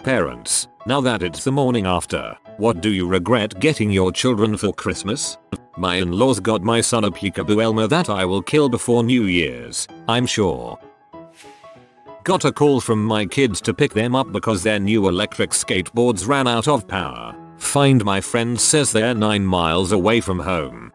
Parents, now that it's the morning after, what do you regret getting your children for Christmas? My in-laws got my son a peekaboo Elmer that I will kill before New Year's, I'm sure. Got a call from my kids to pick them up because their new electric skateboards ran out of power. Find my friend says they're 9 miles away from home.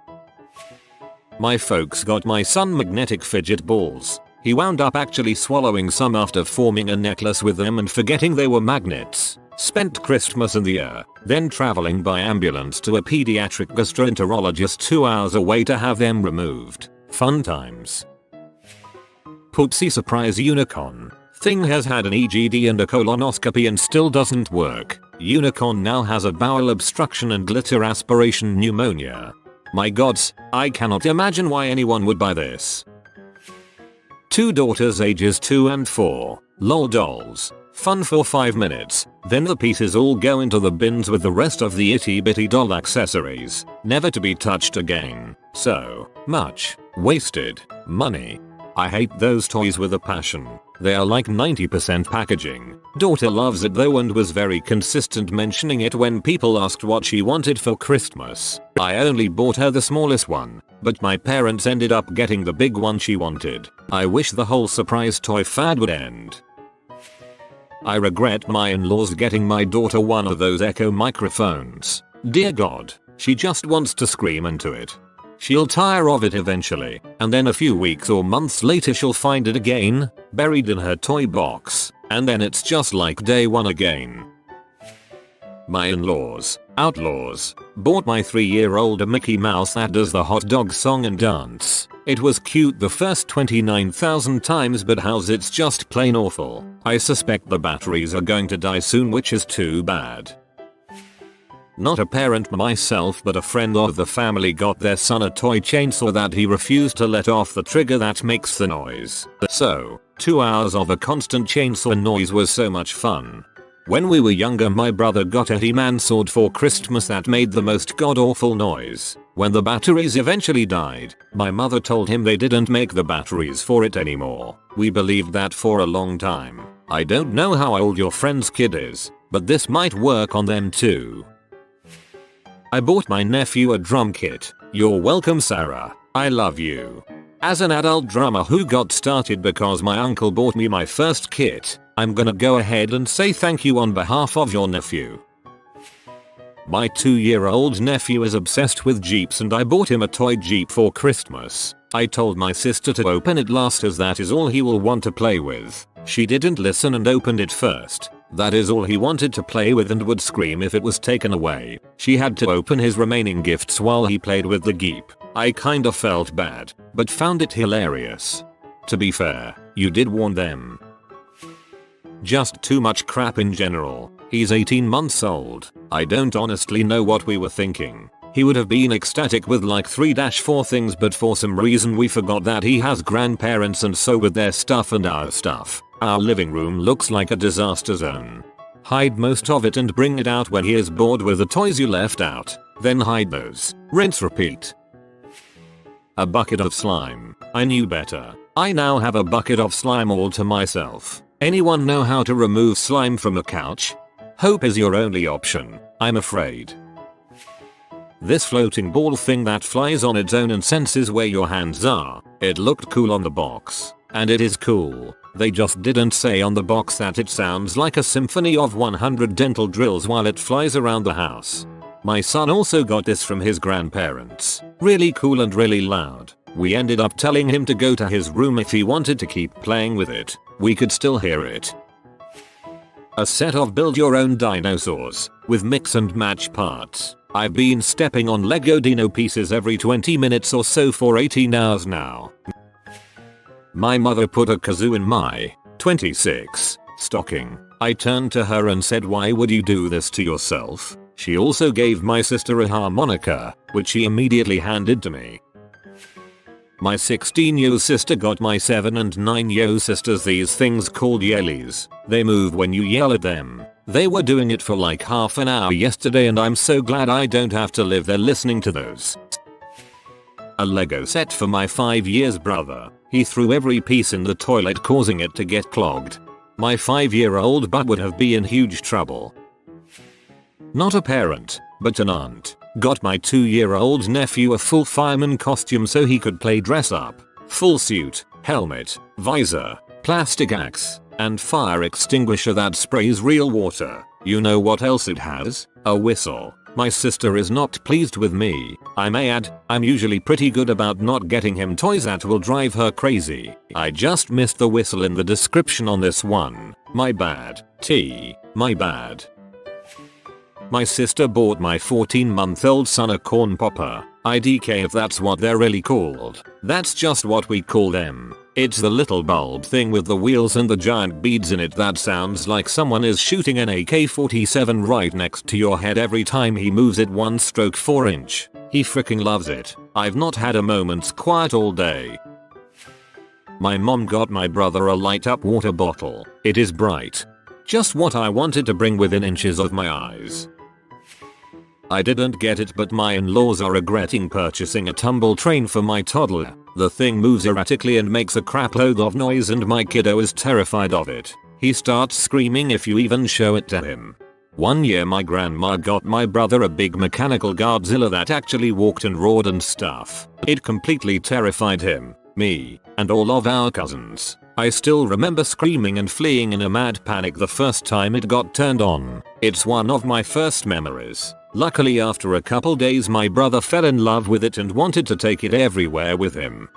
My folks got my son magnetic fidget balls. He wound up actually swallowing some after forming a necklace with them and forgetting they were magnets. Spent Christmas in the air, then traveling by ambulance to a pediatric gastroenterologist 2 hours away to have them removed. Fun times. Poopsie surprise unicorn. Thing has had an EGD and a colonoscopy and still doesn't work. Unicorn now has a bowel obstruction and glitter aspiration pneumonia. My gods, I cannot imagine why anyone would buy this. 2 daughters ages 2 and 4. Lol dolls. Fun for 5 minutes. Then the pieces all go into the bins with the rest of the itty bitty doll accessories. Never to be touched again. So much wasted money. I hate those toys with a passion. They are like 90% packaging. Daughter loves it though and was very consistent mentioning it when people asked what she wanted for Christmas. I only bought her the smallest one, but my parents ended up getting the big one she wanted. I wish the whole surprise toy fad would end. I regret my in-laws getting my daughter one of those Echo microphones. Dear God, she just wants to scream into it. She'll tire of it eventually, and then a few weeks or months later she'll find it again, buried in her toy box, and then it's just like day one again. My in-laws, outlaws, bought my 3-year-old a Mickey Mouse that does the hot dog song and dance. It was cute the first 29,000 times but how's it's just plain awful. I suspect the batteries are going to die soon which is too bad. Not a parent myself but a friend of the family got their son a toy chainsaw that he refused to let off the trigger that makes the noise. So, 2 hours of a constant chainsaw noise was so much fun. When we were younger my brother got a He-Man sword for Christmas that made the most god-awful noise. When the batteries eventually died, my mother told him they didn't make the batteries for it anymore. We believed that for a long time. I don't know how old your friend's kid is, but this might work on them too. I bought my nephew a drum kit. You're welcome Sarah. I love you. As an adult drummer who got started because my uncle bought me my first kit, I'm gonna go ahead and say thank you on behalf of your nephew. My 2-year-old nephew is obsessed with Jeeps and I bought him a toy Jeep for Christmas. I told my sister to open it last as that is all he will want to play with. She didn't listen and opened it first. That is all he wanted to play with and would scream if it was taken away. She had to open his remaining gifts while he played with the Jeep. I kinda felt bad, but found it hilarious. To be fair, you did warn them. Just too much crap in general. He's 18 months old. I don't honestly know what we were thinking. He would have been ecstatic with like 3-4 things but for some reason we forgot that he has grandparents and so with their stuff and our stuff, our living room looks like a disaster zone. Hide most of it and bring it out when he is bored with the toys you left out. Then hide those. Rinse repeat. A bucket of slime. I knew better. I now have a bucket of slime all to myself. Anyone know how to remove slime from a couch? Hope is your only option, I'm afraid. This floating ball thing that flies on its own and senses where your hands are. It looked cool on the box. And it is cool. They just didn't say on the box that it sounds like a symphony of 100 dental drills while it flies around the house. My son also got this from his grandparents. Really cool and really loud. We ended up telling him to go to his room if he wanted to keep playing with it. We could still hear it. A set of build your own dinosaurs with mix and match parts. I've been stepping on Lego Dino pieces every 20 minutes or so for 18 hours now. My mother put a kazoo in my 26 stocking. I turned to her and said, why would you do this to yourself? She also gave my sister a harmonica, which she immediately handed to me. My 16-year sister got my 7 and 9-year sisters these things called yellies. They move when you yell at them. They were doing it for like half an hour yesterday and I'm so glad I don't have to live there listening to those. A Lego set for my 5 years brother. He threw every piece in the toilet causing it to get clogged. My 5-year-old butt would have been in huge trouble. Not a parent, but an aunt, got my 2-year-old nephew a full fireman costume so he could play dress up. Full suit, helmet, visor, plastic axe, and fire extinguisher that sprays real water. You know what else it has? A whistle. My sister is not pleased with me. I may add, I'm usually pretty good about not getting him toys that will drive her crazy. I just missed the whistle in the description on this one. My bad. My bad. My sister bought my 14-month-old son a corn popper. IDK if that's what they're really called. That's just what we call them. It's the little bulb thing with the wheels and the giant beads in it that sounds like someone is shooting an AK-47 right next to your head every time he moves it 1 stroke 4 inch. He freaking loves it. I've not had a moment's quiet all day. My mom got my brother a light up water bottle. It is bright. Just what I wanted to bring within inches of my eyes. I didn't get it, but my in-laws are regretting purchasing a tumble train for my toddler. The thing moves erratically and makes a crap load of noise and my kiddo is terrified of it. He starts screaming if you even show it to him. One year my grandma got my brother a big mechanical Godzilla that actually walked and roared and stuff. It completely terrified him, me, and all of our cousins. I still remember screaming and fleeing in a mad panic the first time it got turned on. It's one of my first memories. Luckily after a couple days my brother fell in love with it and wanted to take it everywhere with him.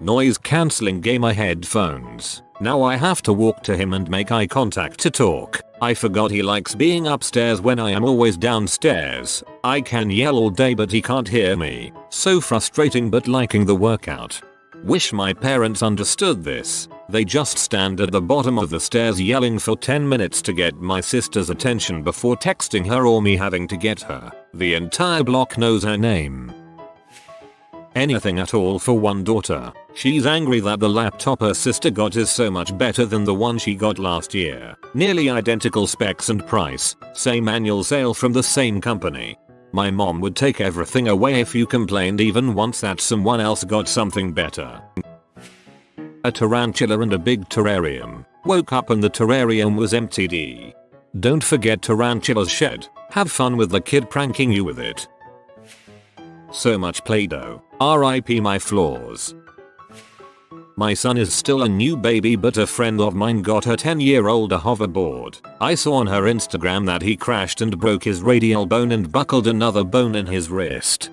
Noise cancelling gamer headphones. Now I have to walk to him and make eye contact to talk. I forgot he likes being upstairs when I am always downstairs. I can yell all day but he can't hear me. So frustrating but liking the workout. Wish my parents understood this. They just stand at the bottom of the stairs yelling for 10 minutes to get my sister's attention before texting her or me having to get her. The entire block knows her name. Anything at all for one daughter. She's angry that the laptop her sister got is so much better than the one she got last year. Nearly identical specs and price. Same annual sale from the same company. My mom would take everything away if you complained even once that someone else got something better. A tarantula and a big terrarium. Woke up and the terrarium was empty. Don't forget tarantula's shed. Have fun with the kid pranking you with it. So much Play-Doh. RIP my flaws. My son is still a new baby but a friend of mine got her 10-year-old a hoverboard. I saw on her Instagram that he crashed and broke his radial bone and buckled another bone in his wrist.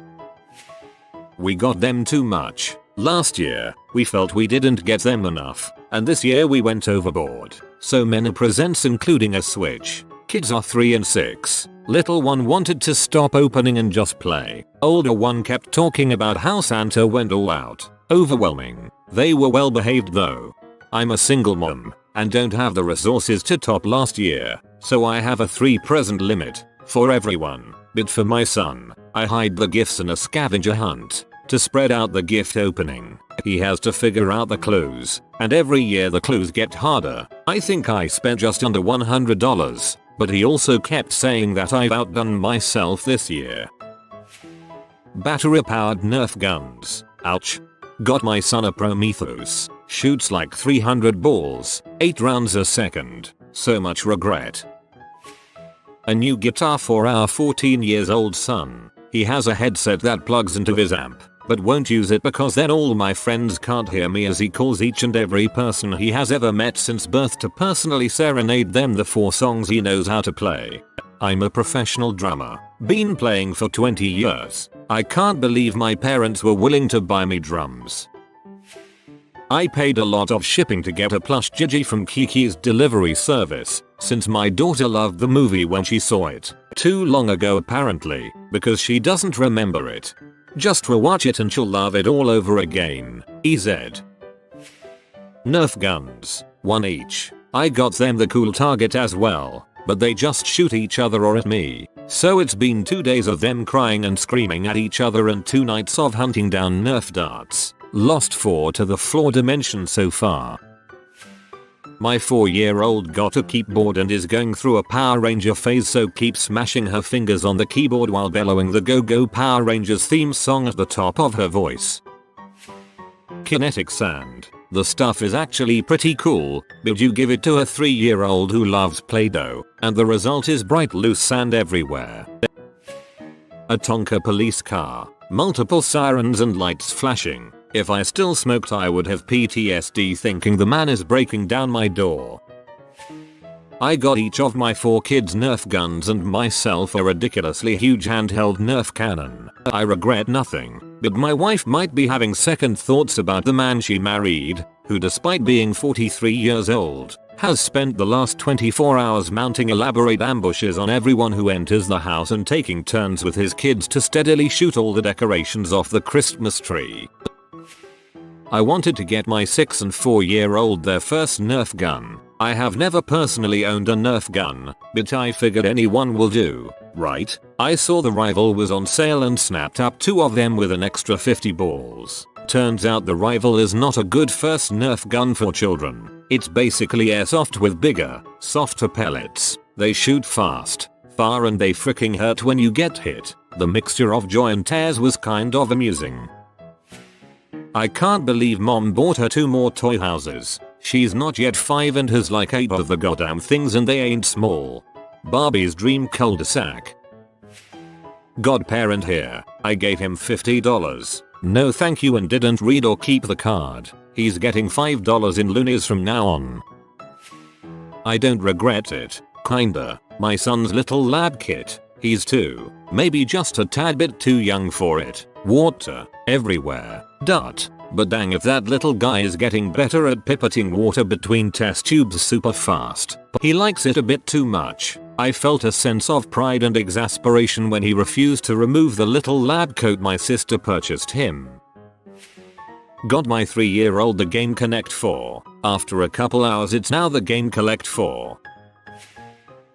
We got them too much. Last year, we felt we didn't get them enough, and this year we went overboard. So many presents including a Switch. Kids are 3 and 6. Little one wanted to stop opening and just play. Older one kept talking about how Santa went all out. Overwhelming. They were well behaved though. I'm a single mom and don't have the resources to top last year, so I have a 3 present limit for everyone. But for my son, I hide the gifts in a scavenger hunt to spread out the gift opening. He has to figure out the clues, and every year the clues get harder. I think I spent just under $100, but he also kept saying that I've outdone myself this year. Battery powered Nerf Guns. Ouch. Got my son a Prometheus. Shoots like 300 balls, 8 rounds a second. So much regret. A new guitar for our 14-year-old son. He has a headset that plugs into his amp, but won't use it because then all my friends can't hear me as he calls each and every person he has ever met since birth to personally serenade them the 4 songs he knows how to play. I'm a professional drummer. Been playing for 20 years. I can't believe my parents were willing to buy me drums. I paid a lot of shipping to get a plush Gigi from Kiki's delivery service, since my daughter loved the movie when she saw it. Too long ago apparently, because she doesn't remember it. Just rewatch it and she'll love it all over again. EZ. Nerf Guns. 1 each. I got them the cool target as well, but they just shoot each other or at me. So it's been 2 days of them crying and screaming at each other and 2 nights of hunting down Nerf darts. Lost 4 to the floor dimension so far. My 4-year-old got a keyboard and is going through a Power Ranger phase, so keeps smashing her fingers on the keyboard while bellowing the Go Go Power Rangers theme song at the top of her voice. Kinetic sand. The stuff is actually pretty cool, but you give it to a 3-year-old who loves Play-Doh, and the result is bright loose sand everywhere. A Tonka police car, multiple sirens and lights flashing. If I still smoked I would have PTSD thinking the man is breaking down my door. I got each of my 4 kids Nerf guns and myself a ridiculously huge handheld Nerf cannon. I regret nothing, but my wife might be having second thoughts about the man she married, who despite being 43 years old, has spent the last 24 hours mounting elaborate ambushes on everyone who enters the house and taking turns with his kids to steadily shoot all the decorations off the Christmas tree. I wanted to get my 6 and 4-year-old their first Nerf gun. I have never personally owned a Nerf gun, but I figured anyone will do, right? I saw the Rival was on sale and snapped up 2 of them with an extra 50 balls. Turns out the Rival is not a good first Nerf gun for children. It's basically airsoft with bigger, softer pellets. They shoot fast, far and they freaking hurt when you get hit. The mixture of joy and tears was kind of amusing. I can't believe mom bought her 2 more toy houses. She's not yet 5 and has like 8 of the goddamn things and they ain't small. Barbie's dream cul-de-sac. Godparent here. I gave him $50. No thank you and didn't read or keep the card. He's getting $5 in loonies from now on. I don't regret it. Kinda. My son's little lab kit. He's 2. Maybe just a tad bit too young for it. Water. Everywhere. Dot. But dang if that little guy is getting better at pipetting water between test tubes super fast. He likes it a bit too much. I felt a sense of pride and exasperation when he refused to remove the little lab coat my sister purchased him. Got my 3-year-old the Game Connect 4. After a couple hours it's now the Game Collect 4.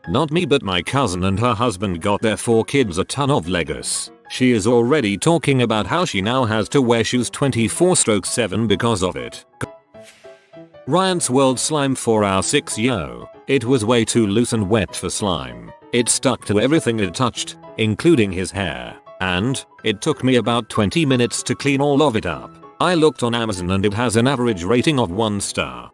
Not me but my cousin and her husband got their 4 kids a ton of Legos. She is already talking about how she now has to wear shoes 24/7 because of it. Ryan's World Slime 4-hour 6 yo. It was way too loose and wet for slime. It stuck to everything it touched, including his hair, and it took me about 20 minutes to clean all of it up. I looked on Amazon and it has an average rating of 1 star.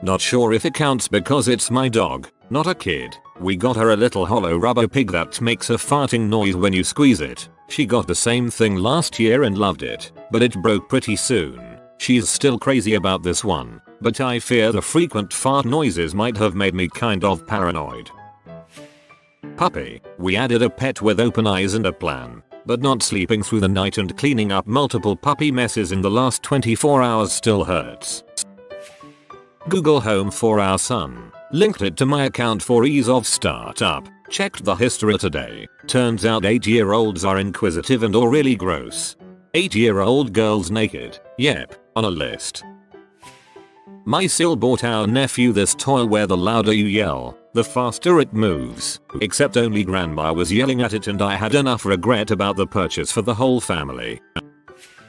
Not sure if it counts because it's my dog, not a kid. We got her a little hollow rubber pig that makes a farting noise when you squeeze it. She got the same thing last year and loved it, but it broke pretty soon. She's still crazy about this one, but I fear the frequent fart noises might have made me kind of paranoid. Puppy. We added a pet with open eyes and a plan, but not sleeping through the night and cleaning up multiple puppy messes in the last 24 hours still hurts. Google Home for our son. Linked it to my account for ease of startup. Checked the history today. Turns out 8-year-olds are inquisitive and or really gross. 8-year-old girls naked. Yep, on a list. My sil bought our nephew this toy where the louder you yell, the faster it moves. Except only grandma was yelling at it and I had enough regret about the purchase for the whole family.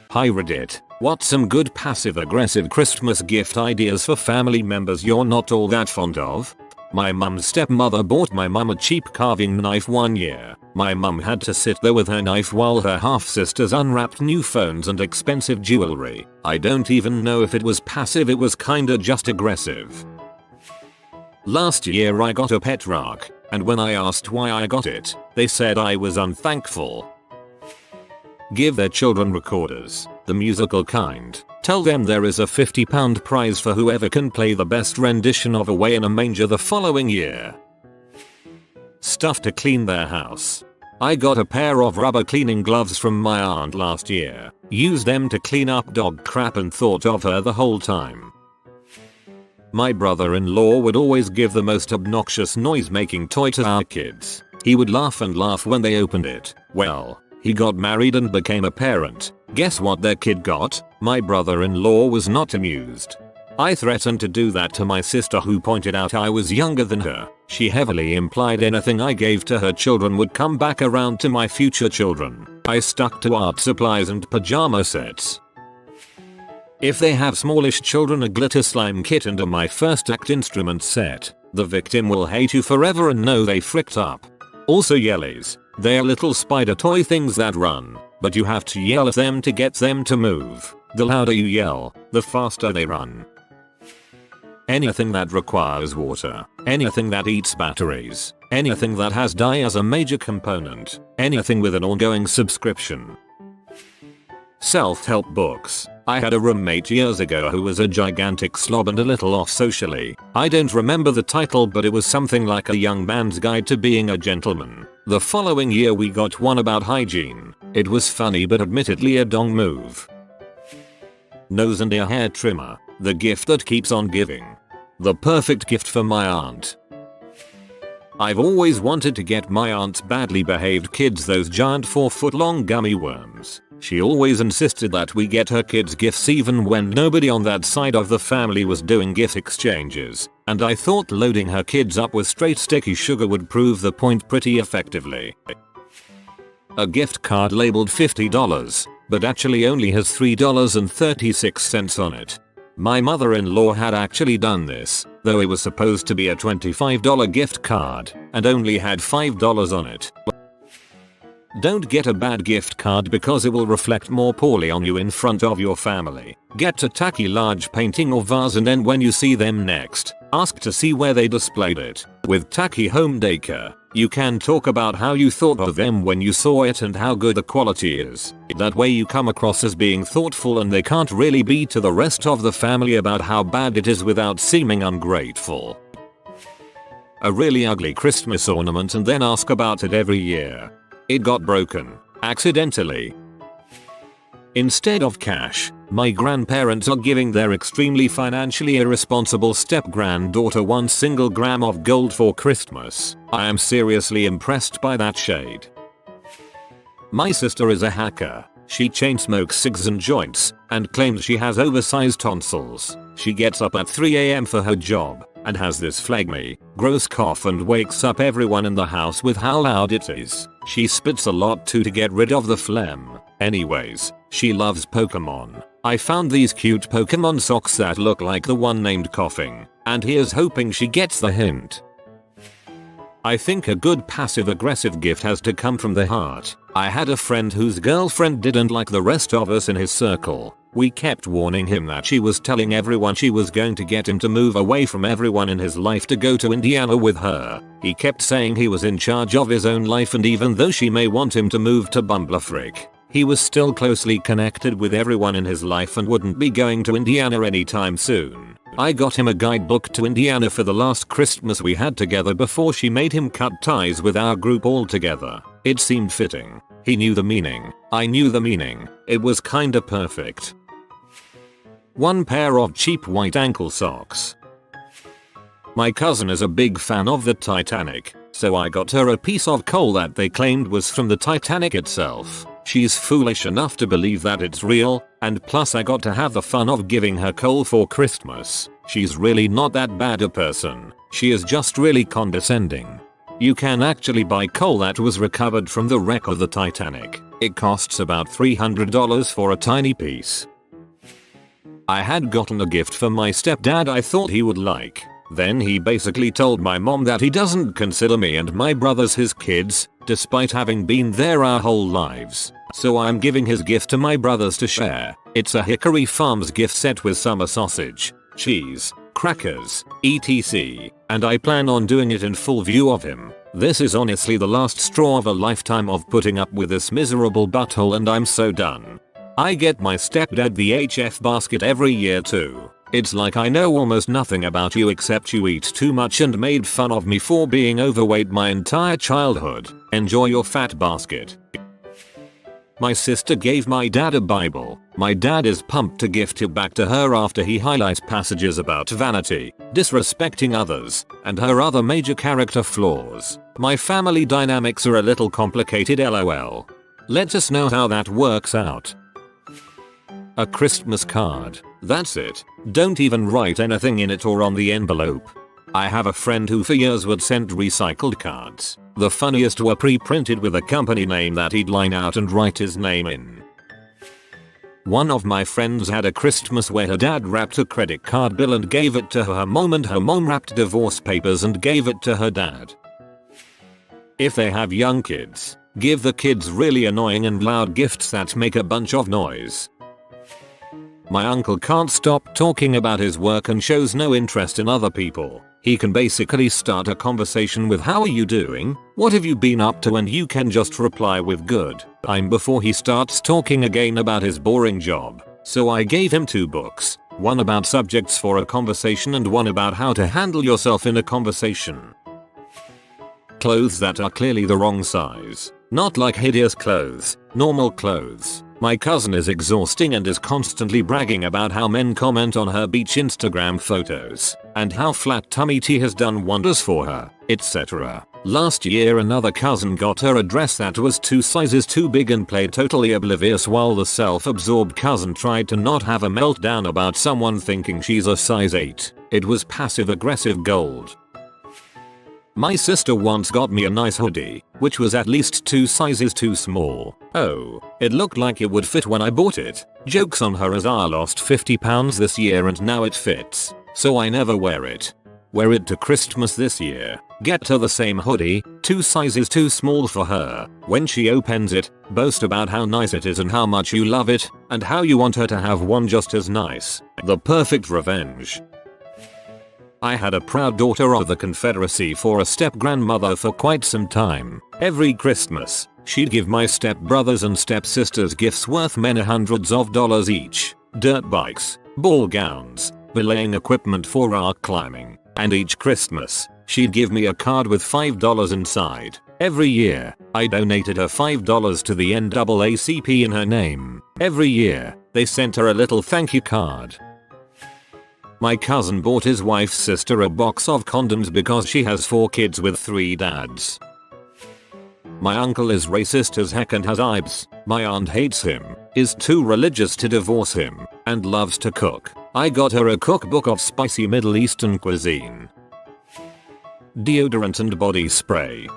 Hi Reddit. What's some good passive-aggressive Christmas gift ideas for family members you're not all that fond of? My mum's stepmother bought my mum a cheap carving knife one year. My mum had to sit there with her knife while her half-sisters unwrapped new phones and expensive jewelry. I don't even know if it was passive, it was kinda just aggressive. Last year I got a pet rock, and when I asked why I got it, they said I was unthankful. Give their children recorders, the musical kind. Tell them there is a £50 prize for whoever can play the best rendition of Away in a Manger the following year. Stuff to clean their house. I got a pair of rubber cleaning gloves from my aunt last year. Used them to clean up dog crap and thought of her the whole time. My brother-in-law would always give the most obnoxious noise-making toy to our kids. He would laugh and laugh when they opened it. Well, he got married and became a parent. Guess what their kid got? My brother-in-law was not amused. I threatened to do that to my sister who pointed out I was younger than her. She heavily implied anything I gave to her children would come back around to my future children. I stuck to art supplies and pajama sets. If they have smallish children, a glitter slime kit and a my first act instrument set, the victim will hate you forever and know they fricked up. Also yellies. They're little spider toy things that run, but you have to yell at them to get them to move. The louder you yell, the faster they run. Anything that requires water, anything that eats batteries, anything that has dye as a major component, anything with an ongoing subscription. Self-help books. I had a roommate years ago who was a gigantic slob and a little off socially. I don't remember the title, but it was something like A Young Man's Guide to Being a Gentleman. The following year we got one about hygiene. It was funny but admittedly a dong move. Nose and ear hair trimmer. The gift that keeps on giving. The perfect gift for my aunt. I've always wanted to get my aunt's badly behaved kids those giant 4-foot long gummy worms. She always insisted that we get her kids gifts even when nobody on that side of the family was doing gift exchanges, and I thought loading her kids up with straight sticky sugar would prove the point pretty effectively. A gift card labeled $50, but actually only has $3.36 on it. My mother-in-law had actually done this, though it was supposed to be a $25 gift card, and only had $5 on it. Don't get a bad gift card because it will reflect more poorly on you in front of your family. Get a tacky large painting or vase and then when you see them next, ask to see where they displayed it. With tacky home decor, you can talk about how you thought of them when you saw it and how good the quality is. That way you come across as being thoughtful and they can't really be to the rest of the family about how bad it is without seeming ungrateful. A really ugly Christmas ornament and then ask about it every year. It got broken. Accidentally. Instead of cash, my grandparents are giving their extremely financially irresponsible step-granddaughter 1 single gram of gold for Christmas. I am seriously impressed by that shade. My sister is a hacker. She chain smokes cigs and joints, and claims she has oversized tonsils. She gets up at 3 AM for her job, and has this phlegmy, gross cough and wakes up everyone in the house with how loud it is. She spits a lot too to get rid of the phlegm. Anyways, she loves Pokemon. I found these cute Pokemon socks that look like the one named Coughing, and here's hoping she gets the hint. I think a good passive-aggressive gift has to come from the heart. I had a friend whose girlfriend didn't like the rest of us in his circle. We kept warning him that she was telling everyone she was going to get him to move away from everyone in his life to go to Indiana with her. He kept saying he was in charge of his own life, and even though she may want him to move to Bumblefrick, he was still closely connected with everyone in his life and wouldn't be going to Indiana anytime soon. I got him a guidebook to Indiana for the last Christmas we had together before she made him cut ties with our group altogether. It seemed fitting. He knew the meaning. I knew the meaning. It was kinda perfect. 1 pair of cheap white ankle socks. My cousin is a big fan of the Titanic, so I got her a piece of coal that they claimed was from the Titanic itself. She's foolish enough to believe that it's real, and plus I got to have the fun of giving her coal for Christmas. She's really not that bad a person. She is just really condescending. You can actually buy coal that was recovered from the wreck of the Titanic. It costs about $300 for a tiny piece. I had gotten a gift for my stepdad I thought he would like. Then he basically told my mom that he doesn't consider me and my brothers his kids, despite having been there our whole lives. So I'm giving his gift to my brothers to share. It's a Hickory Farms gift set with summer sausage, cheese, crackers, etc. And I plan on doing it in full view of him. This is honestly the last straw of a lifetime of putting up with this miserable butthole, and I'm so done. I get my stepdad the HF basket every year too. It's like I know almost nothing about you except you eat too much and made fun of me for being overweight my entire childhood. Enjoy your fat basket. My sister gave my dad a Bible. My dad is pumped to gift it back to her after he highlights passages about vanity, disrespecting others, and her other major character flaws. My family dynamics are a little complicated, lol. Let us know how that works out. A Christmas card. That's it. Don't even write anything in it or on the envelope. I have a friend who for years would send recycled cards. The funniest were pre-printed with a company name that he'd line out and write his name in. One of my friends had a Christmas where her dad wrapped a credit card bill and gave it to her mom, and her mom wrapped divorce papers and gave it to her dad. If they have young kids, give the kids really annoying and loud gifts that make a bunch of noise. My uncle can't stop talking about his work and shows no interest in other people. He can basically start a conversation with "How are you doing? What have you been up to?" and you can just reply with "Good, I'm" before he starts talking again about his boring job. So I gave him 2 books, one about subjects for a conversation and one about how to handle yourself in a conversation. Clothes that are clearly the wrong size. Not like hideous clothes, normal clothes. My cousin is exhausting and is constantly bragging about how men comment on her beach Instagram photos, and how flat tummy tea has done wonders for her, etc. Last year another cousin got her a dress that was 2 sizes too big and played totally oblivious while the self-absorbed cousin tried to not have a meltdown about someone thinking she's a size 8. It was passive-aggressive gold. My sister once got me a nice hoodie, which was at least 2 sizes too small. Oh, it looked like it would fit when I bought it. Jokes on her as I lost 50 pounds this year and now it fits, so I never wear it. Wear it to Christmas this year. Get her the same hoodie, 2 sizes too small for her. When she opens it, boast about how nice it is and how much you love it, and how you want her to have one just as nice. The perfect revenge. I had a proud daughter of the Confederacy for a step-grandmother for quite some time. Every Christmas, she'd give my step-brothers and step-sisters gifts worth many hundreds of dollars each. Dirt bikes, ball gowns, belaying equipment for rock climbing. And each Christmas, she'd give me a card with $5 inside. Every year, I donated her $5 to the NAACP in her name. Every year, they sent her a little thank you card. My cousin bought his wife's sister a box of condoms because she has 4 kids with 3 dads. My uncle is racist as heck and has ibs. My aunt hates him, is too religious to divorce him, and loves to cook. I got her a cookbook of spicy Middle Eastern cuisine. Deodorant and body spray.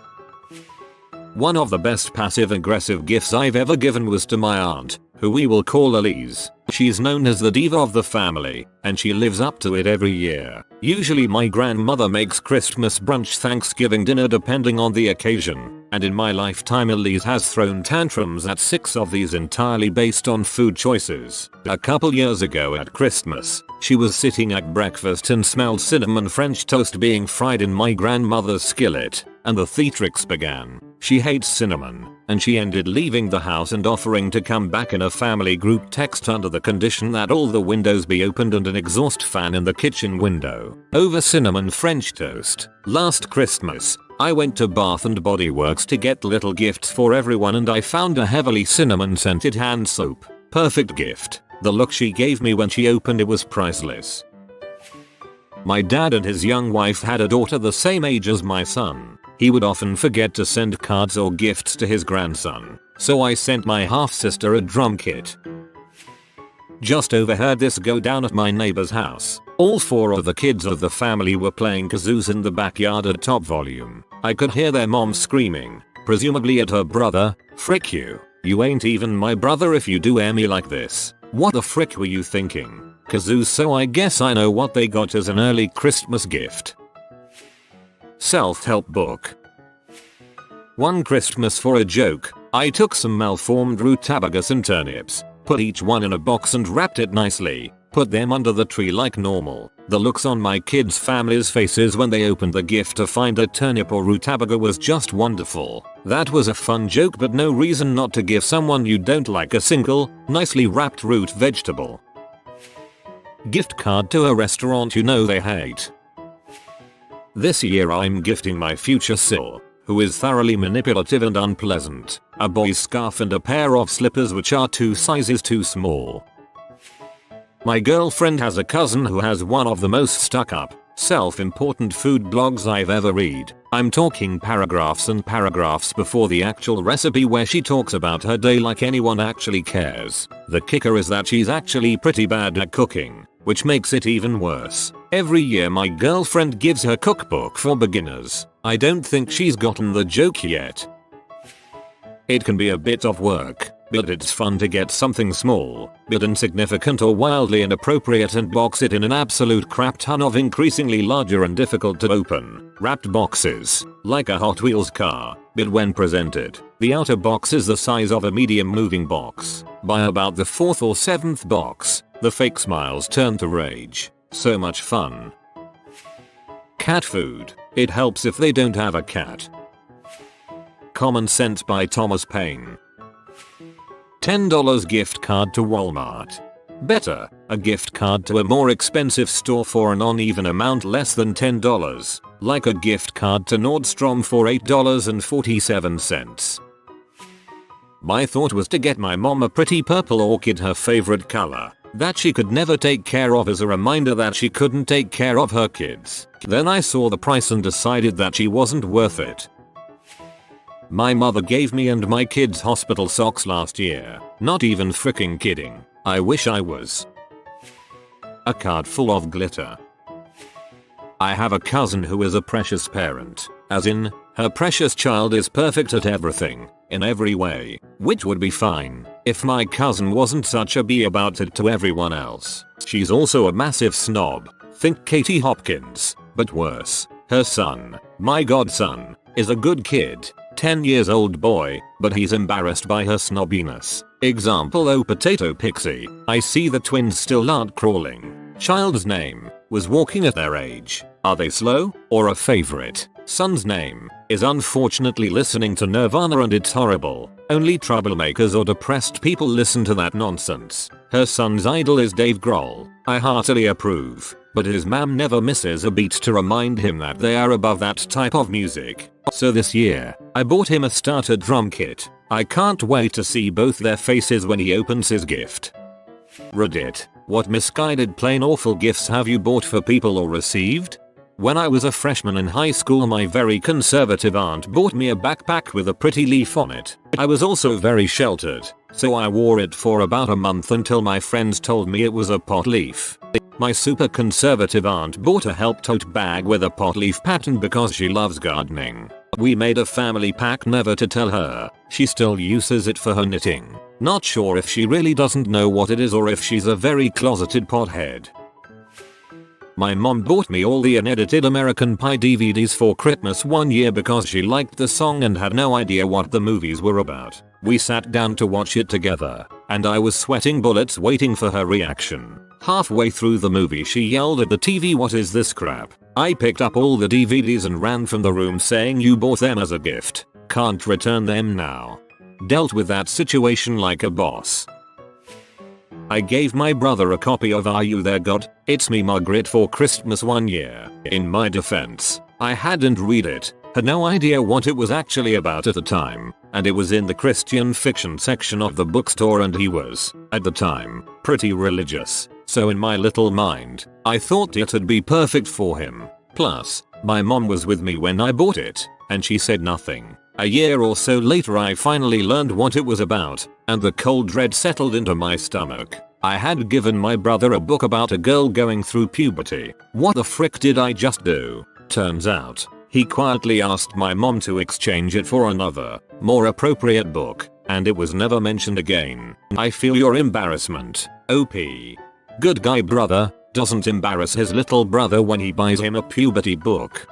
One of the best passive-aggressive gifts I've ever given was to my aunt, who we will call Elise. She's known as the diva of the family, and she lives up to it every year. Usually my grandmother makes Christmas brunch, Thanksgiving dinner depending on the occasion, and in my lifetime Elise has thrown tantrums at 6 of these entirely based on food choices. A couple years ago at Christmas, she was sitting at breakfast and smelled cinnamon French toast being fried in my grandmother's skillet, and the theatrics began. She hates cinnamon, and she ended leaving the house and offering to come back in a family group text under the condition that all the windows be opened and an exhaust fan in the kitchen window. Over cinnamon French toast. Last Christmas, I went to Bath and Body Works to get little gifts for everyone and I found a heavily cinnamon scented hand soap. Perfect gift. The look she gave me when she opened it was priceless. My dad and his young wife had a daughter the same age as my son. He would often forget to send cards or gifts to his grandson, so I sent my half-sister a drum kit. Just overheard this go down at my neighbor's house. All 4 of the kids of the family were playing kazoos in the backyard at top volume. I could hear their mom screaming, presumably at her brother, "Frick you. You ain't even my brother if you do air me like this. What the frick were you thinking?" Kazoos, so I guess I know what they got as an early Christmas gift. Self-help book. One Christmas for a joke, I took some malformed rutabagas and turnips, put each one in a box and wrapped it nicely, put them under the tree like normal. The looks on my kids' families' faces when they opened the gift to find a turnip or rutabaga was just wonderful. That was a fun joke, but no reason not to give someone you don't like a single, nicely wrapped root vegetable. Gift card to a restaurant you know they hate. This year I'm gifting my future Sil, who is thoroughly manipulative and unpleasant, a boy's scarf and a pair of slippers which are 2 sizes too small. My girlfriend has a cousin who has one of the most stuck-up, self-important food blogs I've ever read. I'm talking paragraphs and paragraphs before the actual recipe where she talks about her day like anyone actually cares. The kicker is that she's actually pretty bad at cooking, which makes it even worse. Every year my girlfriend gives her cookbook for beginners. I don't think she's gotten the joke yet. It can be a bit of work, but it's fun to get something small, but insignificant or wildly inappropriate and box it in an absolute crap ton of increasingly larger and difficult to open, wrapped boxes, like a Hot Wheels car, but when presented, the outer box is the size of a medium moving box. By about the 4th or 7th box, The fake smiles turn to rage. So much fun. Cat food. It helps if they don't have a cat. Common Sense by Thomas Paine. $10 gift card to Walmart. Better, a gift card to a more expensive store for an uneven amount less than $10, like a gift card to Nordstrom for $8.47. My thought was to get my mom a pretty purple orchid, her favorite color, that she could never take care of, as a reminder that she couldn't take care of her kids. Then I saw the price and decided that she wasn't worth it. My mother gave me and my kids hospital socks last year. Not even freaking kidding. I wish I was. A card full of glitter. I have a cousin who is a precious parent, as in, her precious child is perfect at everything, in every way, which would be fine if my cousin wasn't such a bee about it to everyone else. She's also a massive snob. Think Katie Hopkins, but worse. Her son, my godson, is a good kid. 10 years old boy, but he's embarrassed by her snobbiness. Example: oh potato pixie, I see the twins still aren't crawling. Child's name was walking at their age. Are they slow or a favorite? Son's name is unfortunately listening to Nirvana and it's horrible. Only troublemakers or depressed people listen to that nonsense. Her son's idol is Dave Grohl. I heartily approve, but his mom never misses a beat to remind him that they are above that type of music. So this year, I bought him a starter drum kit. I can't wait to see both their faces when he opens his gift. Reddit. What misguided plain awful gifts have you bought for people or received? When I was a freshman in high school, my very conservative aunt bought me a backpack with a pretty leaf on it. I was also very sheltered, so I wore it for about a month until my friends told me it was a pot leaf. My super conservative aunt bought a help tote bag with a pot leaf pattern because she loves gardening. We made a family pact never to tell her. She still uses it for her knitting. Not sure if she really doesn't know what it is or if she's a very closeted pothead. My mom bought me all the unedited American Pie DVDs for Christmas one year because she liked the song and had no idea what the movies were about. We sat down to watch it together, and I was sweating bullets waiting for her reaction. Halfway through the movie she yelled at the TV, "What is this crap?" I picked up all the DVDs and ran from the room saying, "You bought them as a gift. Can't return them now." Dealt with that situation like a boss. I gave my brother a copy of Are You There God? It's Me Margaret for Christmas one year. In my defense, I hadn't read it, had no idea what it was actually about at the time, and it was in the Christian fiction section of the bookstore and he was, at the time, pretty religious, so in my little mind, I thought it'd be perfect for him. Plus, my mom was with me when I bought it, and she said nothing. A year or so later I finally learned what it was about, and the cold dread settled into my stomach. I had given my brother a book about a girl going through puberty. What the frick did I just do? Turns out, he quietly asked my mom to exchange it for another, more appropriate book, and it was never mentioned again. I feel your embarrassment, OP. Good guy brother, doesn't embarrass his little brother when he buys him a puberty book.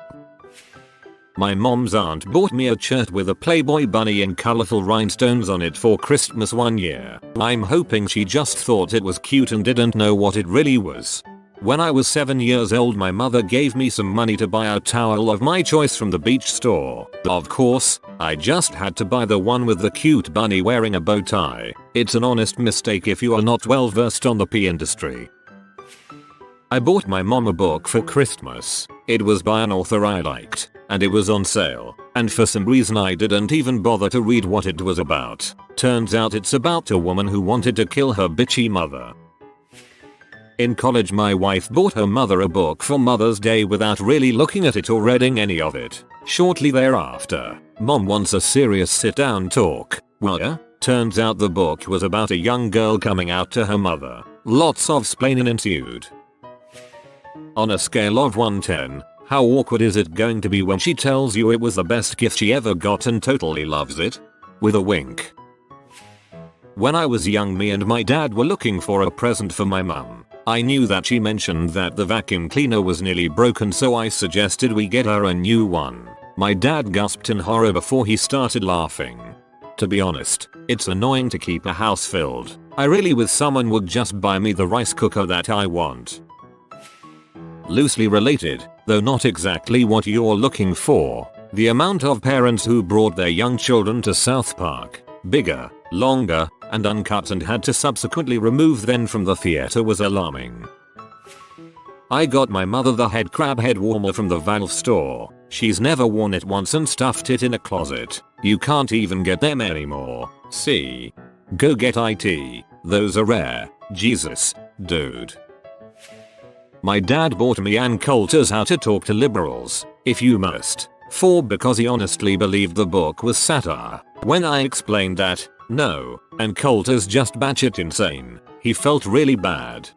My mom's aunt bought me a shirt with a Playboy bunny and colorful rhinestones on it for Christmas one year. I'm hoping she just thought it was cute and didn't know what it really was. When I was 7 years old, my mother gave me some money to buy a towel of my choice from the beach store. Of course, I just had to buy the one with the cute bunny wearing a bow tie. It's an honest mistake if you are not well versed on the pea industry. I bought my mom a book for Christmas. It was by an author I liked, and it was on sale, and for some reason I didn't even bother to read what it was about. Turns out it's about a woman who wanted to kill her bitchy mother. In college my wife bought her mother a book for Mother's Day without really looking at it or reading any of it. Shortly thereafter, Mom wants a serious sit-down talk. Well, yeah? Turns out the book was about a young girl coming out to her mother. Lots of splaining ensued. On a scale of 1-10, how awkward is it going to be when she tells you it was the best gift she ever got and totally loves it? With a wink. When I was young, me and my dad were looking for a present for my mum. I knew that she mentioned that the vacuum cleaner was nearly broken, so I suggested we get her a new one. My dad gasped in horror before he started laughing. To be honest, it's annoying to keep a house filled. I really wish someone would just buy me the rice cooker that I want. Loosely related, though not exactly what you're looking for, the amount of parents who brought their young children to South Park, bigger, longer, and uncut and had to subsequently remove them from the theater was alarming. I got my mother the head crab head warmer from the Valve store. She's never worn it once and stuffed it in a closet. You can't even get them anymore. See? Go get IT. Those are rare. Jesus, dude. My dad bought me Ann Coulter's How to Talk to Liberals, If You Must, because he honestly believed the book was satire. When I explained that, no, Ann Coulter's just batshit insane, he felt really bad.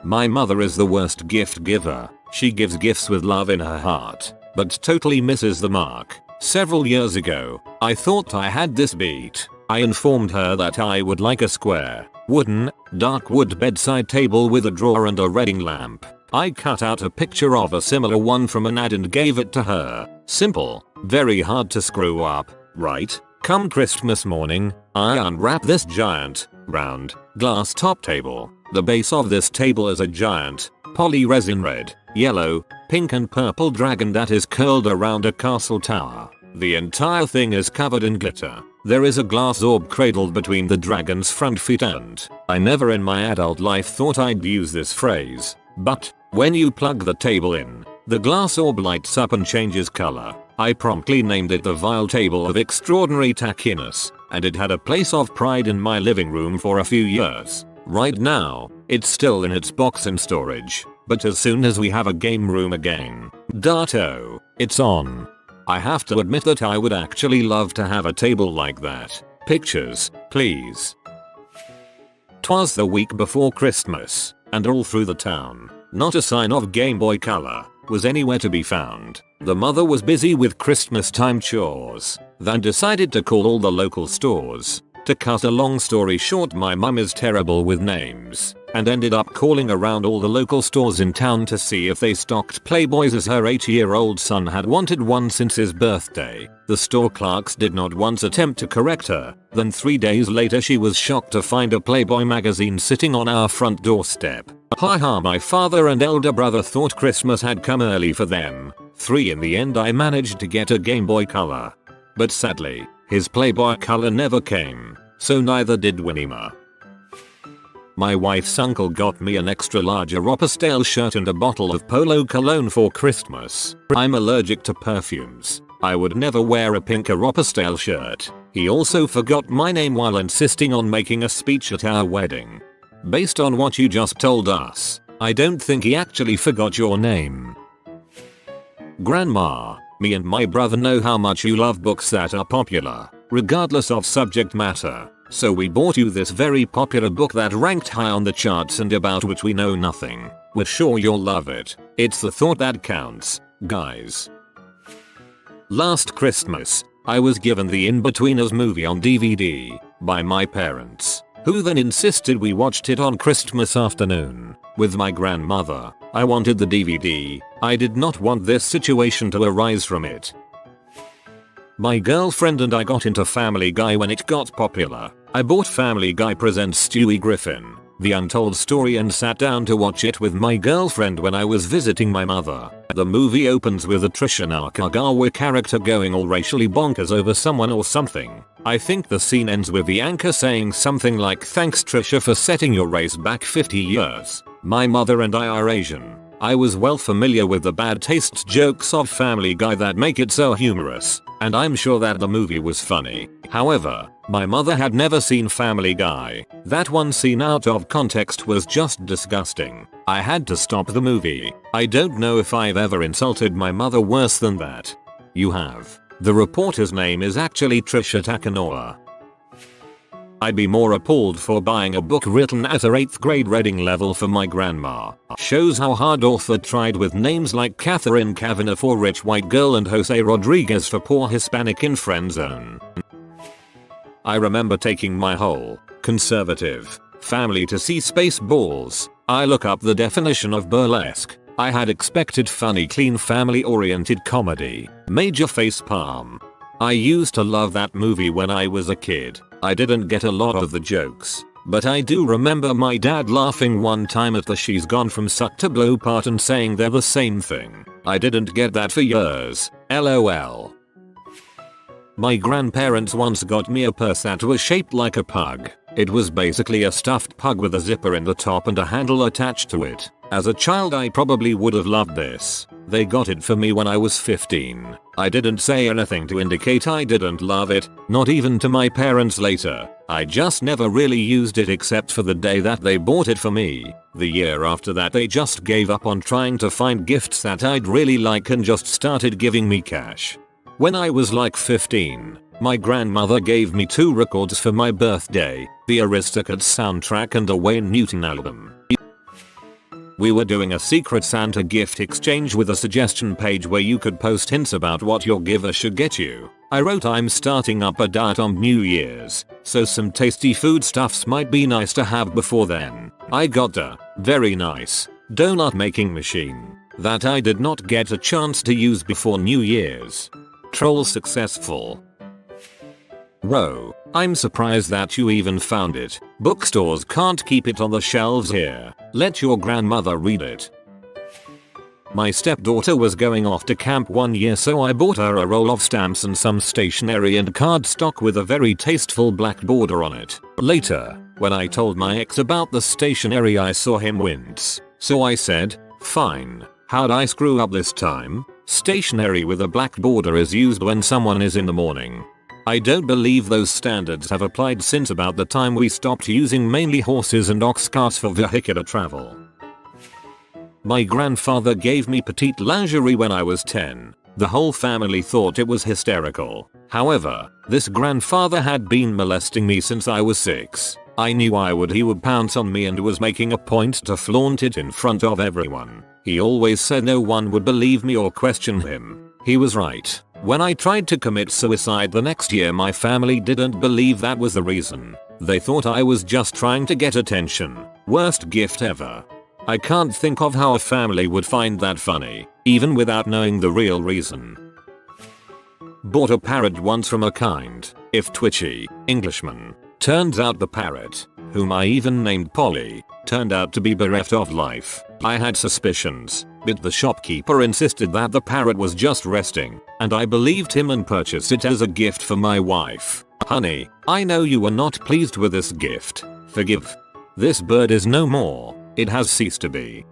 My mother is the worst gift giver. She gives gifts with love in her heart, but totally misses the mark. Several years ago, I thought I had this beat. I informed her that I would like a square, wooden, dark wood bedside table with a drawer and a reading lamp. I cut out a picture of a similar one from an ad and gave it to her. Simple, very hard to screw up, right? Come Christmas morning, I unwrap this giant, round, glass top table. The base of this table is a giant, poly resin red, yellow, pink and purple dragon that is curled around a castle tower. The entire thing is covered in glitter. There is a glass orb cradled between the dragon's front feet and I never in my adult life thought I'd use this phrase, but when you plug the table in, the glass orb lights up and changes color. I promptly named it the Vile Table of Extraordinary Tackiness, and it had a place of pride in my living room for a few years. Right now, it's still in its box in storage, but as soon as we have a game room again, it's on. I have to admit that I would actually love to have a table like that. Pictures, please. 'Twas the week before Christmas, and all through the town, not a sign of Game Boy Color was anywhere to be found. The mother was busy with Christmas time chores, then decided to call all the local stores. To cut a long story short, my mum is terrible with names, and ended up calling around all the local stores in town to see if they stocked Playboys, as her 8-year-old son had wanted one since his birthday. The store clerks did not once attempt to correct her. Then 3 days later she was shocked to find a Playboy magazine sitting on our front doorstep. Haha, my father and elder brother thought Christmas had come early for them. In the end I managed to get a Game Boy Color. But sadly, his Playboy Color never came, so neither did Winnie-Ma. My wife's uncle got me an extra large Aeropostale shirt and a bottle of Polo cologne for Christmas. I'm allergic to perfumes. I would never wear a pink Aeropostale shirt. He also forgot my name while insisting on making a speech at our wedding. Based on what you just told us, I don't think he actually forgot your name. Grandma, me and my brother know how much you love books that are popular, regardless of subject matter. So we bought you this very popular book that ranked high on the charts and about which we know nothing. We're sure you'll love it. It's the thought that counts, guys. Last Christmas, I was given the In-Betweeners movie on DVD by my parents, who then insisted we watched it on Christmas afternoon with my grandmother. I wanted the DVD. I did not want this situation to arise from it. My girlfriend and I got into Family Guy when it got popular. I bought Family Guy Presents Stewie Griffin, The Untold Story, and sat down to watch it with my girlfriend when I was visiting my mother. The movie opens with a Trisha Nakagawa character going all racially bonkers over someone or something. I think the scene ends with the anchor saying something like, "Thanks Trisha for setting your race back 50 years. My mother and I are Asian." I was well familiar with the bad taste jokes of Family Guy that make it so humorous, and I'm sure that the movie was funny. However, my mother had never seen Family Guy. That one scene out of context was just disgusting. I had to stop the movie. I don't know if I've ever insulted my mother worse than that. You have. The reporter's name is actually Trisha Takanoa. I'd be more appalled for buying a book written at her 8th grade reading level for my grandma. Shows how hard author tried with names like Catherine Kavanagh for Rich White Girl and Jose Rodriguez for Poor Hispanic in Friend Zone. I remember taking my whole conservative family to see Spaceballs. I look up the definition of burlesque. I had expected funny, clean, family-oriented comedy. Major face palm. I used to love that movie when I was a kid. I didn't get a lot of the jokes, but I do remember my dad laughing one time at the "she's gone from suck to blow" part and saying they're the same thing. I didn't get that for years. LOL. My grandparents once got me a purse that was shaped like a pug. It was basically a stuffed pug with a zipper in the top and a handle attached to it. As a child I probably would have loved this. They got it for me when I was 15. I didn't say anything to indicate I didn't love it, not even to my parents later. I just never really used it except for the day that they bought it for me. The year after that they just gave up on trying to find gifts that I'd really like and just started giving me cash. When I was like 15, my grandmother gave me 2 records for my birthday, the Aristocats soundtrack and a Wayne Newton album. We were doing a Secret Santa gift exchange with a suggestion page where you could post hints about what your giver should get you. I wrote I'm starting up a diet on New Year's, so some tasty foodstuffs might be nice to have before then. I got a very nice donut making machine that I did not get a chance to use before New Year's. Troll successful. Bro, I'm surprised that you even found it. Bookstores can't keep it on the shelves here. Let your grandmother read it. My stepdaughter was going off to camp one year, so I bought her a roll of stamps and some stationery and cardstock with a very tasteful black border on it. Later, when I told my ex about the stationery, I saw him wince. So I said, "Fine. How'd I screw up this time? Stationery with a black border is used when someone is in the morning." I don't believe those standards have applied since about the time we stopped using mainly horses and ox carts for vehicular travel. My grandfather gave me petite lingerie when I was 10. The whole family thought it was hysterical. However, this grandfather had been molesting me since I was 6. I knew he would pounce on me and was making a point to flaunt it in front of everyone. He always said no one would believe me or question him. He was right. When I tried to commit suicide the next year, my family didn't believe that was the reason. They thought I was just trying to get attention. Worst gift ever. I can't think of how a family would find that funny, even without knowing the real reason. Bought a parrot once from a kind, if twitchy, Englishman. Turns out the parrot, whom I even named Polly, turned out to be bereft of life. I had suspicions, but the shopkeeper insisted that the parrot was just resting, and I believed him and purchased it as a gift for my wife. Honey, I know you were not pleased with this gift. Forgive. This bird is no more. It has ceased to be.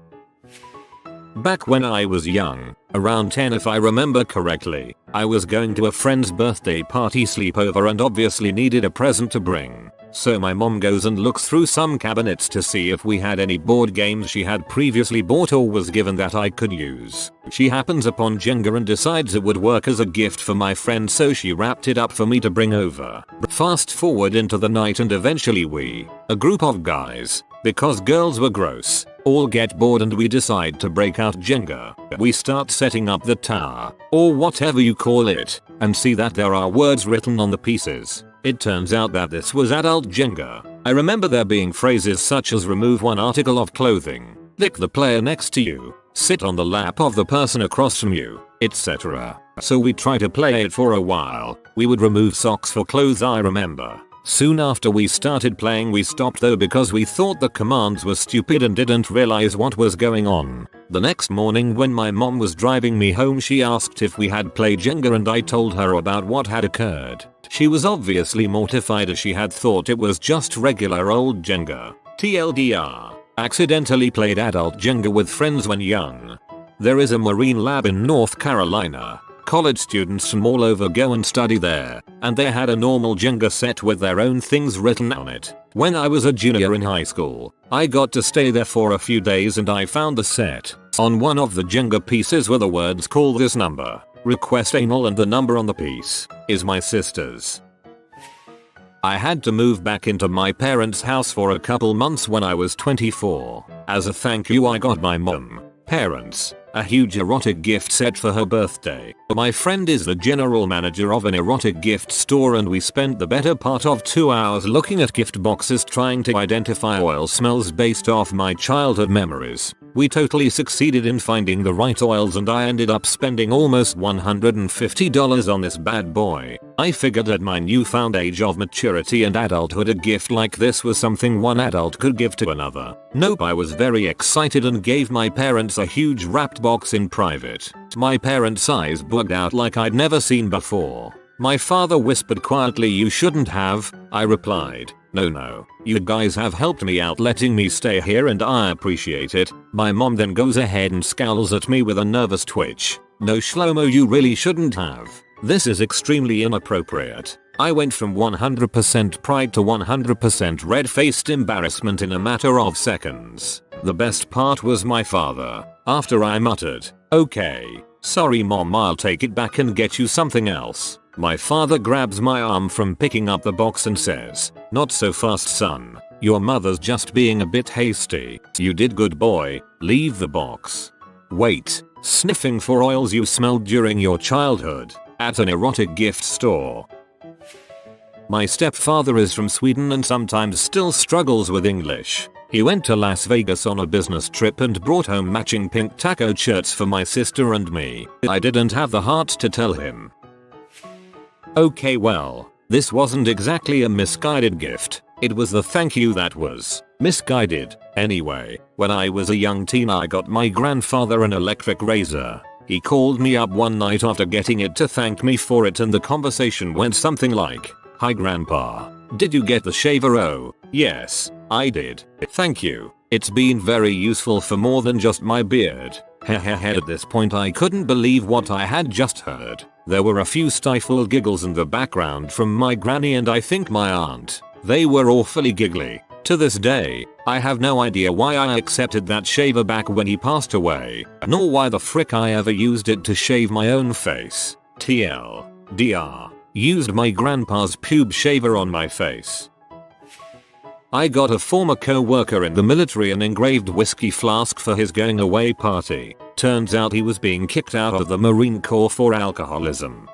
Back when I was young, around 10 if I remember correctly, I was going to a friend's birthday party sleepover and obviously needed a present to bring. So my mom goes and looks through some cabinets to see if we had any board games she had previously bought or was given that I could use. She happens upon Jenga and decides it would work as a gift for my friend, so she wrapped it up for me to bring over. Fast forward into the night and eventually we, a group of guys, because girls were gross, all get bored and we decide to break out Jenga. We start setting up the tower, or whatever you call it, and see that there are words written on the pieces. It turns out that this was adult Jenga. I remember there being phrases such as remove one article of clothing, lick the player next to you, sit on the lap of the person across from you, etc. So we tried to play it for a while. We would remove socks for clothes, I remember. Soon after we started playing we stopped though because we thought the commands were stupid and didn't realize what was going on. The next morning when my mom was driving me home she asked if we had played Jenga and I told her about what had occurred. She was obviously mortified as she had thought it was just regular old Jenga. TLDR. Accidentally played adult Jenga with friends when young. There is a marine lab in North Carolina. College students from all over go and study there, and they had a normal Jenga set with their own things written on it. When I was a junior in high school, I got to stay there for a few days and I found the set. On one of the Jenga pieces were the words "call this number, request anal," and the number on the piece is my sister's. I had to move back into my parents' house for a couple months when I was 24. As a thank you I got my parents a huge erotic gift set for her birthday. My friend is the general manager of an erotic gift store and we spent the better part of 2 hours looking at gift boxes trying to identify oil smells based off my childhood memories. We totally succeeded in finding the right oils and I ended up spending almost $150 on this bad boy. I figured at my newfound age of maturity and adulthood a gift like this was something one adult could give to another. Nope, I was very excited and gave my parents a huge wrapped box in private. My parents' eyes bugged out like I'd never seen before. My father whispered quietly, "You shouldn't have." I replied, No, you guys have helped me out letting me stay here and I appreciate it." My mom then goes ahead and scowls at me with a nervous twitch. "No Shlomo, you really shouldn't have. This is extremely inappropriate." I went from 100% pride to 100% red-faced embarrassment in a matter of seconds. The best part was my father. After I muttered, "Okay, sorry mom, I'll take it back and get you something else," my father grabs my arm from picking up the box and says, "Not so fast son. Your mother's just being a bit hasty. You did good boy. Leave the box." Wait, sniffing for oils you smelled during your childhood at an erotic gift store. My stepfather is from Sweden and sometimes still struggles with English. He went to Las Vegas on a business trip and brought home matching pink taco shirts for my sister and me. I didn't have the heart to tell him. Okay, well, this wasn't exactly a misguided gift. It was the thank you that was misguided. Anyway, when I was a young teen I got my grandfather an electric razor. He called me up one night after getting it to thank me for it and the conversation went something like, "Hi grandpa. Did you get the shaver?" "Oh, yes, I did. Thank you. It's been very useful for more than just my beard." At this point I couldn't believe what I had just heard. There were a few stifled giggles in the background from my granny and I think my aunt. They were awfully giggly. To this day, I have no idea why I accepted that shaver back when he passed away, nor why the frick I ever used it to shave my own face. TLDR. Used my grandpa's pube shaver on my face. I got a former co-worker in the military an engraved whiskey flask for his going away party. Turns out he was being kicked out of the Marine Corps for alcoholism.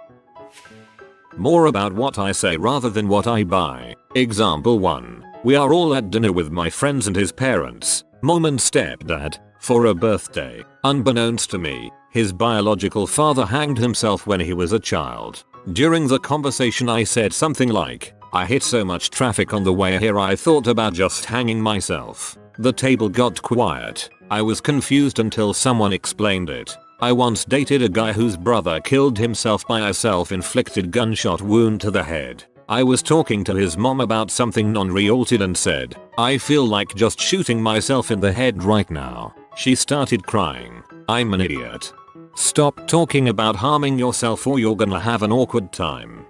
More about what I say rather than what I buy. Example 1. We are all at dinner with my friends and his parents, mom and stepdad, for a birthday. Unbeknownst to me, his biological father hanged himself when he was a child. During the conversation I said something like, "I hit so much traffic on the way here I thought about just hanging myself." The table got quiet. I was confused until someone explained it. I once dated a guy whose brother killed himself by a self-inflicted gunshot wound to the head. I was talking to his mom about something non-related and said, "I feel like just shooting myself in the head right now." She started crying. I'm an idiot. Stop talking about harming yourself or you're gonna have an awkward time.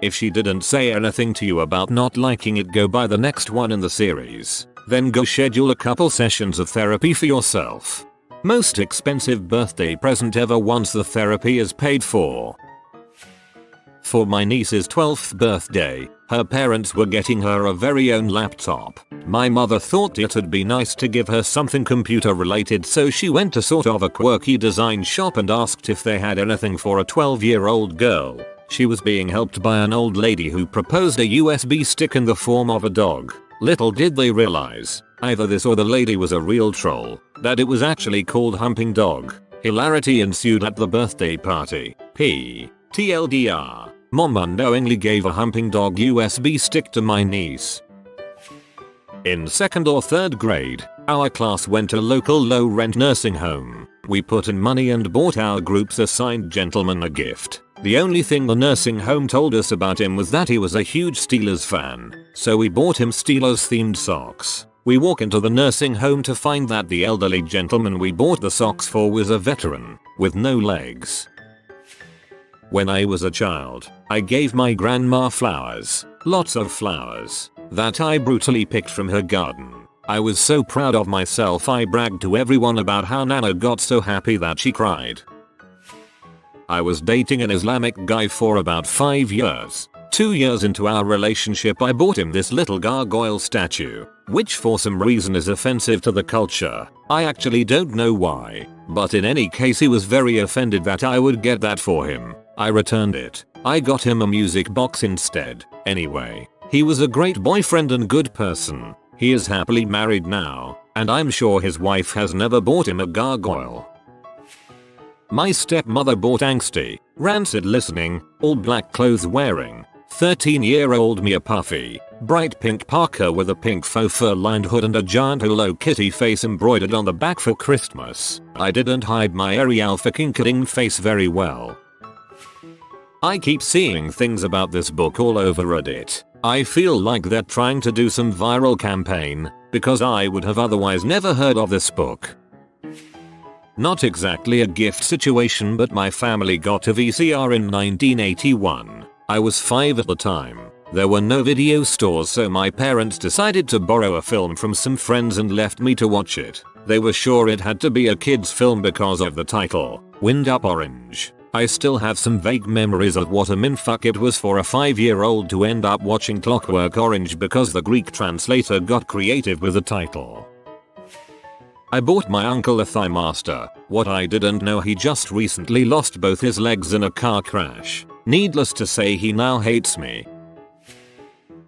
If she didn't say anything to you about not liking it, go buy the next one in the series. Then go schedule a couple sessions of therapy for yourself. Most expensive birthday present ever once the therapy is paid for. For my niece's 12th birthday, her parents were getting her a very own laptop. My mother thought it'd be nice to give her something computer related, so she went to sort of a quirky design shop and asked if they had anything for a 12-year-old girl. She was being helped by an old lady who proposed a USB stick in the form of a dog. Little did they realize, either this or the lady was a real troll, that it was actually called Humping Dog. Hilarity ensued at the birthday party. TLDR. Mom unknowingly gave a Humping Dog USB stick to my niece. In 2nd or 3rd grade, our class went to a local low-rent nursing home. We put in money and bought our group's assigned gentleman a gift. The only thing the nursing home told us about him was that he was a huge Steelers fan, so we bought him Steelers-themed socks. We walk into the nursing home to find that the elderly gentleman we bought the socks for was a veteran, with no legs. When I was a child, I gave my grandma flowers, lots of flowers, that I brutally picked from her garden. I was so proud of myself I bragged to everyone about how Nana got so happy that she cried. I was dating an Islamic guy for about 5 years. 2 years into our relationship I bought him this little gargoyle statue, which for some reason is offensive to the culture. I actually don't know why, but in any case he was very offended that I would get that for him. I returned it. I got him a music box instead. Anyway, he was a great boyfriend and good person. He is happily married now, and I'm sure his wife has never bought him a gargoyle. My stepmother bought angsty, rancid listening, all black clothes wearing, 13-year-old me a puffy, bright pink parka with a pink faux fur lined hood and a giant Hello Kitty face embroidered on the back for Christmas. I didn't hide my airy alpha kinkering face very well. I keep seeing things about this book all over Reddit. I feel like they're trying to do some viral campaign, because I would have otherwise never heard of this book. Not exactly a gift situation, but my family got a VCR in 1981. I was 5 at the time. There were no video stores, so my parents decided to borrow a film from some friends and left me to watch it. They were sure it had to be a kid's film because of the title, Wind Up Orange. I still have some vague memories of what a minfuck it was for a 5-year-old to end up watching Clockwork Orange because the Greek translator got creative with the title. I bought my uncle a Thigh Master. What I didn't know, he just recently lost both his legs in a car crash. Needless to say, he now hates me.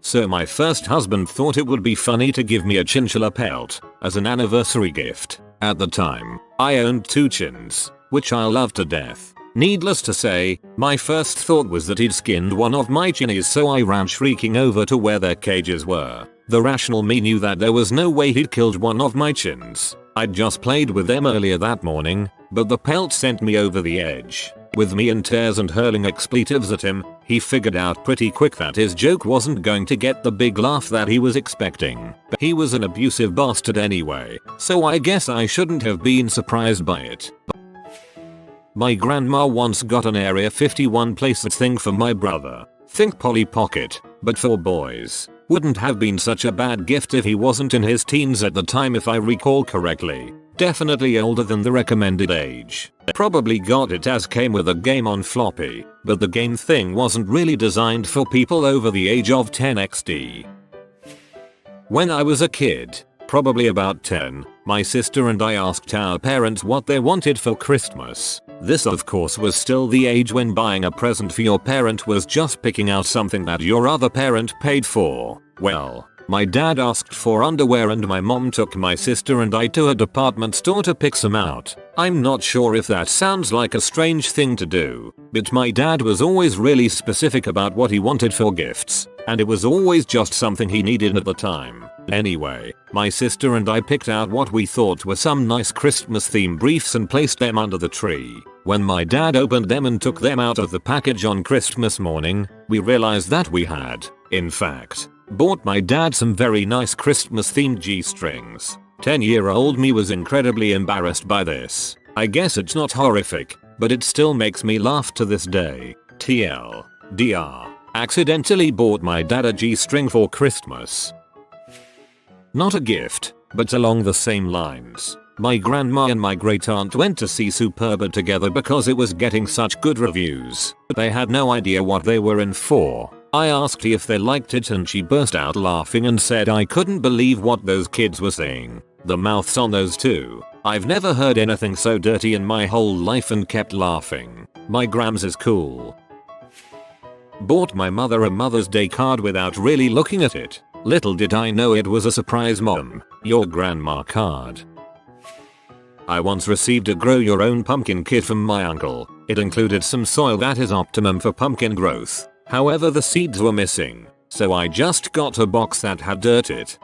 So my first husband thought it would be funny to give me a chinchilla pelt as an anniversary gift. At the time, I owned 2 chins, which I loved to death. Needless to say, my first thought was that he'd skinned one of my chinnies, so I ran shrieking over to where their cages were. The rational me knew that there was no way he'd killed one of my chins. I'd just played with them earlier that morning, but the pelt sent me over the edge. With me in tears and hurling expletives at him, he figured out pretty quick that his joke wasn't going to get the big laugh that he was expecting. He was an abusive bastard anyway, so I guess I shouldn't have been surprised by it. My grandma once got an Area 51 playset thing for my brother. Think Polly Pocket, but for boys. Wouldn't have been such a bad gift if he wasn't in his teens at the time, if I recall correctly. Definitely older than the recommended age. Probably got it as came with a game on floppy, but the game thing wasn't really designed for people over the age of 10 XD. When I was a kid, probably about 10, my sister and I asked our parents what they wanted for Christmas. This of course was still the age when buying a present for your parent was just picking out something that your other parent paid for. Well, my dad asked for underwear and my mom took my sister and I to a department store to pick some out. I'm not sure if that sounds like a strange thing to do, but my dad was always really specific about what he wanted for gifts, and it was always just something he needed at the time. Anyway, my sister and I picked out what we thought were some nice Christmas themed briefs and placed them under the tree. When my dad opened them and took them out of the package on Christmas morning, we realized that we had, in fact, bought my dad some very nice Christmas themed G-strings. 10-year-old me was incredibly embarrassed by this. I guess it's not horrific, but it still makes me laugh to this day. TLDR. Accidentally bought my dad a G-string for Christmas. Not a gift, but along the same lines. My grandma and my great aunt went to see Superbad together because it was getting such good reviews. They had no idea what they were in for. I asked her if they liked it and she burst out laughing and said I couldn't believe what those kids were saying. The mouths on those two. I've never heard anything so dirty in my whole life, and kept laughing. My grams is cool. Bought my mother a Mother's Day card without really looking at it. Little did I know it was a surprise mom, your grandma card. I once received a grow your own pumpkin kit from my uncle. It included some soil that is optimum for pumpkin growth. However, the seeds were missing, so I just got a box that had dirt it.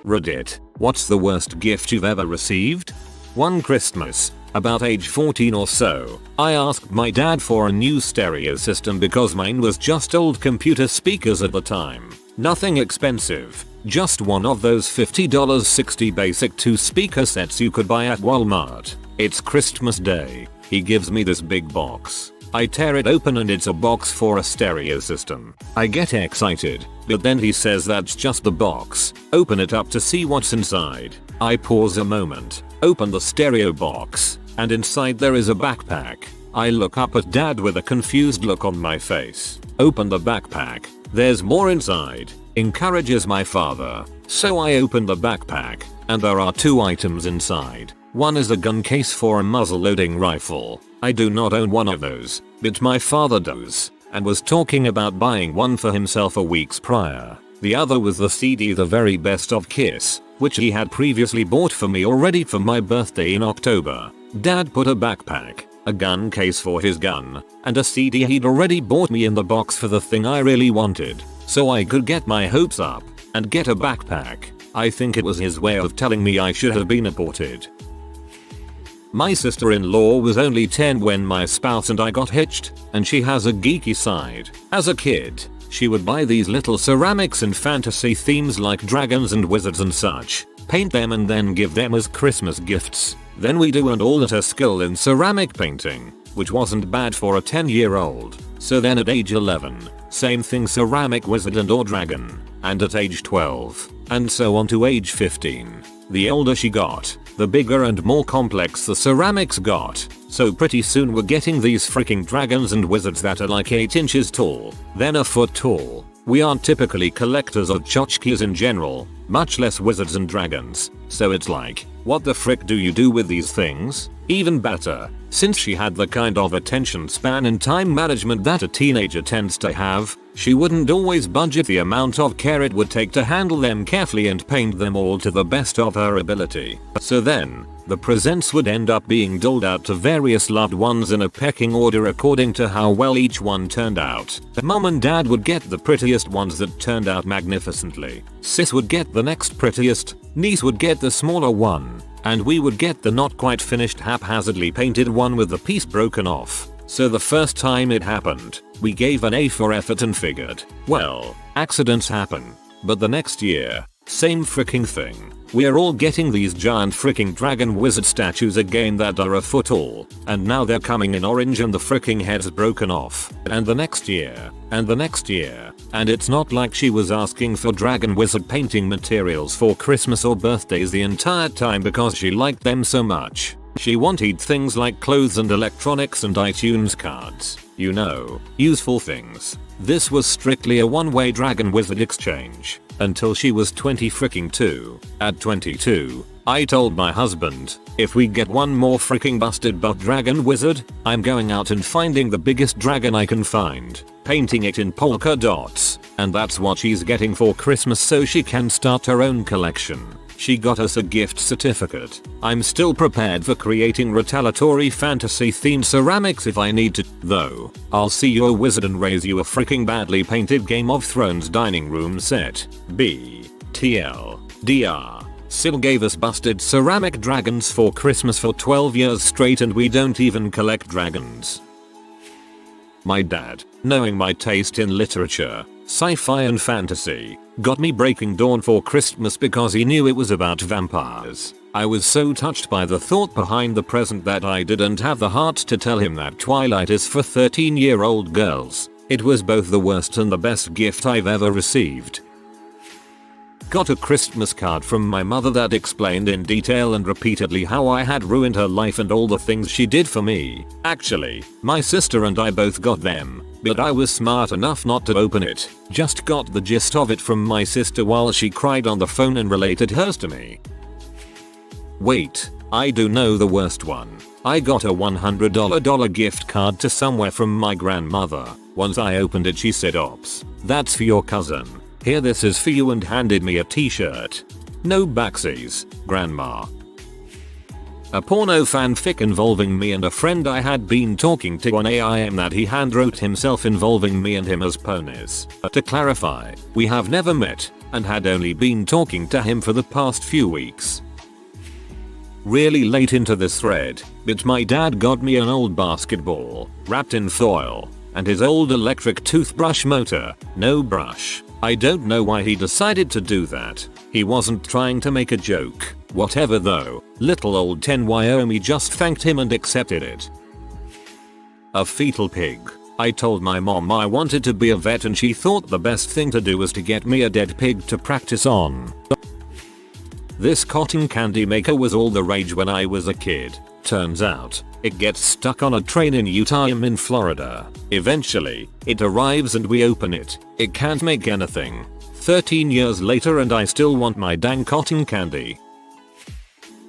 Reddit, what's the worst gift you've ever received? One Christmas, about age 14 or so, I asked my dad for a new stereo system because mine was just old computer speakers at the time. Nothing expensive, just one of those $50 60 basic 2 speaker sets you could buy at Walmart. It's Christmas Day. He gives me this big box. I tear it open and it's a box for a stereo system. I get excited, but then he says that's just the box. Open it up to see what's inside. I pause a moment, open the stereo box, and inside there is a backpack. I look up at Dad with a confused look on my face. Open the backpack. There's more inside. Encourages my father. So I open the backpack, and there are 2 items inside. One is a gun case for a muzzle-loading rifle. I do not own one of those, but my father does, and was talking about buying one for himself a weeks prior. The other was the CD The Very Best of Kiss, which he had previously bought for me already for my birthday in October. Dad put a backpack, a gun case for his gun, and a CD he'd already bought me in the box for the thing I really wanted, so I could get my hopes up and get a backpack. I think it was his way of telling me I should have been aborted. My sister-in-law was only 10 when my spouse and I got hitched, and she has a geeky side. As a kid, she would buy these little ceramics and fantasy themes like dragons and wizards and such, paint them and then give them as Christmas gifts. Then we do and all at her skill in ceramic painting, which wasn't bad for a 10-year-old. So then at age 11, same thing, ceramic wizard and or dragon, and at age 12, and so on to age 15. The older she got, the bigger and more complex the ceramics got, so pretty soon we're getting these freaking dragons and wizards that are like 8 inches tall, then a foot tall. We aren't typically collectors of tchotchkes in general, much less wizards and dragons, so it's like, what the frick do you do with these things? Even better, since she had the kind of attention span and time management that a teenager tends to have, she wouldn't always budget the amount of care it would take to handle them carefully and paint them all to the best of her ability. So then, the presents would end up being doled out to various loved ones in a pecking order according to how well each one turned out. Mom and dad would get the prettiest ones that turned out magnificently. Sis would get the next prettiest, niece would get the smaller one, and we would get the not quite finished haphazardly painted one with the piece broken off. So the first time it happened, we gave an A for effort and figured, well, accidents happen. But the next year, same freaking thing. We're all getting these giant freaking dragon wizard statues again that are a foot tall, and now they're coming in orange and the freaking head's broken off. And the next year, and the next year, and it's not like she was asking for dragon wizard painting materials for Christmas or birthdays the entire time because she liked them so much. She wanted things like clothes and electronics and iTunes cards. You know, useful things. This was strictly a one-way dragon wizard exchange. Until she was 22. At 22, I told my husband, if we get one more freaking busted butt dragon wizard, I'm going out and finding the biggest dragon I can find, painting it in polka dots, and that's what she's getting for Christmas so she can start her own collection. She got us a gift certificate. I'm still prepared for creating retaliatory fantasy themed ceramics if I need to, though. I'll see you a wizard and raise you a freaking badly painted Game of Thrones dining room set. BTLDR. Sil gave us busted ceramic dragons for Christmas for 12 years straight and we don't even collect dragons. My dad, knowing my taste in literature, sci-fi and fantasy, got me Breaking Dawn for Christmas because he knew it was about vampires. I was so touched by the thought behind the present that I didn't have the heart to tell him that Twilight is for 13-year-old girls. It was both the worst and the best gift I've ever received. Got a Christmas card from my mother that explained in detail and repeatedly how I had ruined her life and all the things she did for me. Actually, my sister and I both got them, but I was smart enough not to open it. Just got the gist of it from my sister while she cried on the phone and related hers to me. Wait, I do know the worst one. I got a $100 gift card to somewhere from my grandmother. Once I opened it she said, "Ops, that's for your cousin. Here, this is for you," and handed me a t-shirt. No backsies, grandma. A porno fanfic involving me and a friend I had been talking to on AIM that he handwrote himself involving me and him as ponies. To clarify, we have never met and had only been talking to him for the past few weeks. Really late into this thread, but my dad got me an old basketball, wrapped in foil, and his old electric toothbrush motor, no brush. I don't know why he decided to do that. He wasn't trying to make a joke. Whatever though, little old 10 Wyoming just thanked him and accepted it. A fetal pig. I told my mom I wanted to be a vet and she thought the best thing to do was to get me a dead pig to practice on. This cotton candy maker was all the rage when I was a kid. Turns out, it gets stuck on a train in Utah. I'm in Florida. Eventually, it arrives and we open it. It can't make anything. 13 years later and I still want my dang cotton candy.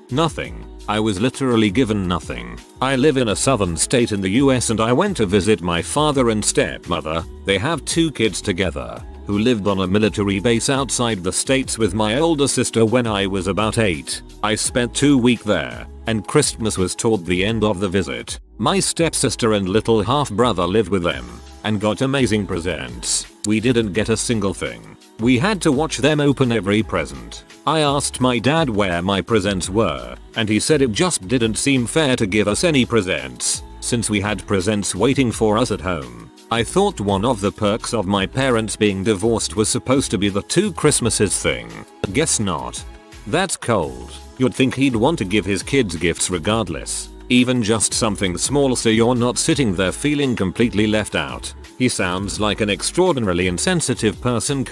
Nothing. I was literally given nothing. I live in a southern state in the US and I went to visit my father and stepmother. They have 2 kids together. who lived on a military base outside the States with my older sister when I was about 8. I spent 2 weeks there, and Christmas was toward the end of the visit. My stepsister and little half-brother lived with them, and got amazing presents. We didn't get a single thing. We had to watch them open every present. I asked my dad where my presents were, and he said it just didn't seem fair to give us any presents, since we had presents waiting for us at home. I thought one of the perks of my parents being divorced was supposed to be the 2 Christmases thing. Guess not. That's cold. You'd think he'd want to give his kids gifts regardless. Even just something small so you're not sitting there feeling completely left out. He sounds like an extraordinarily insensitive person.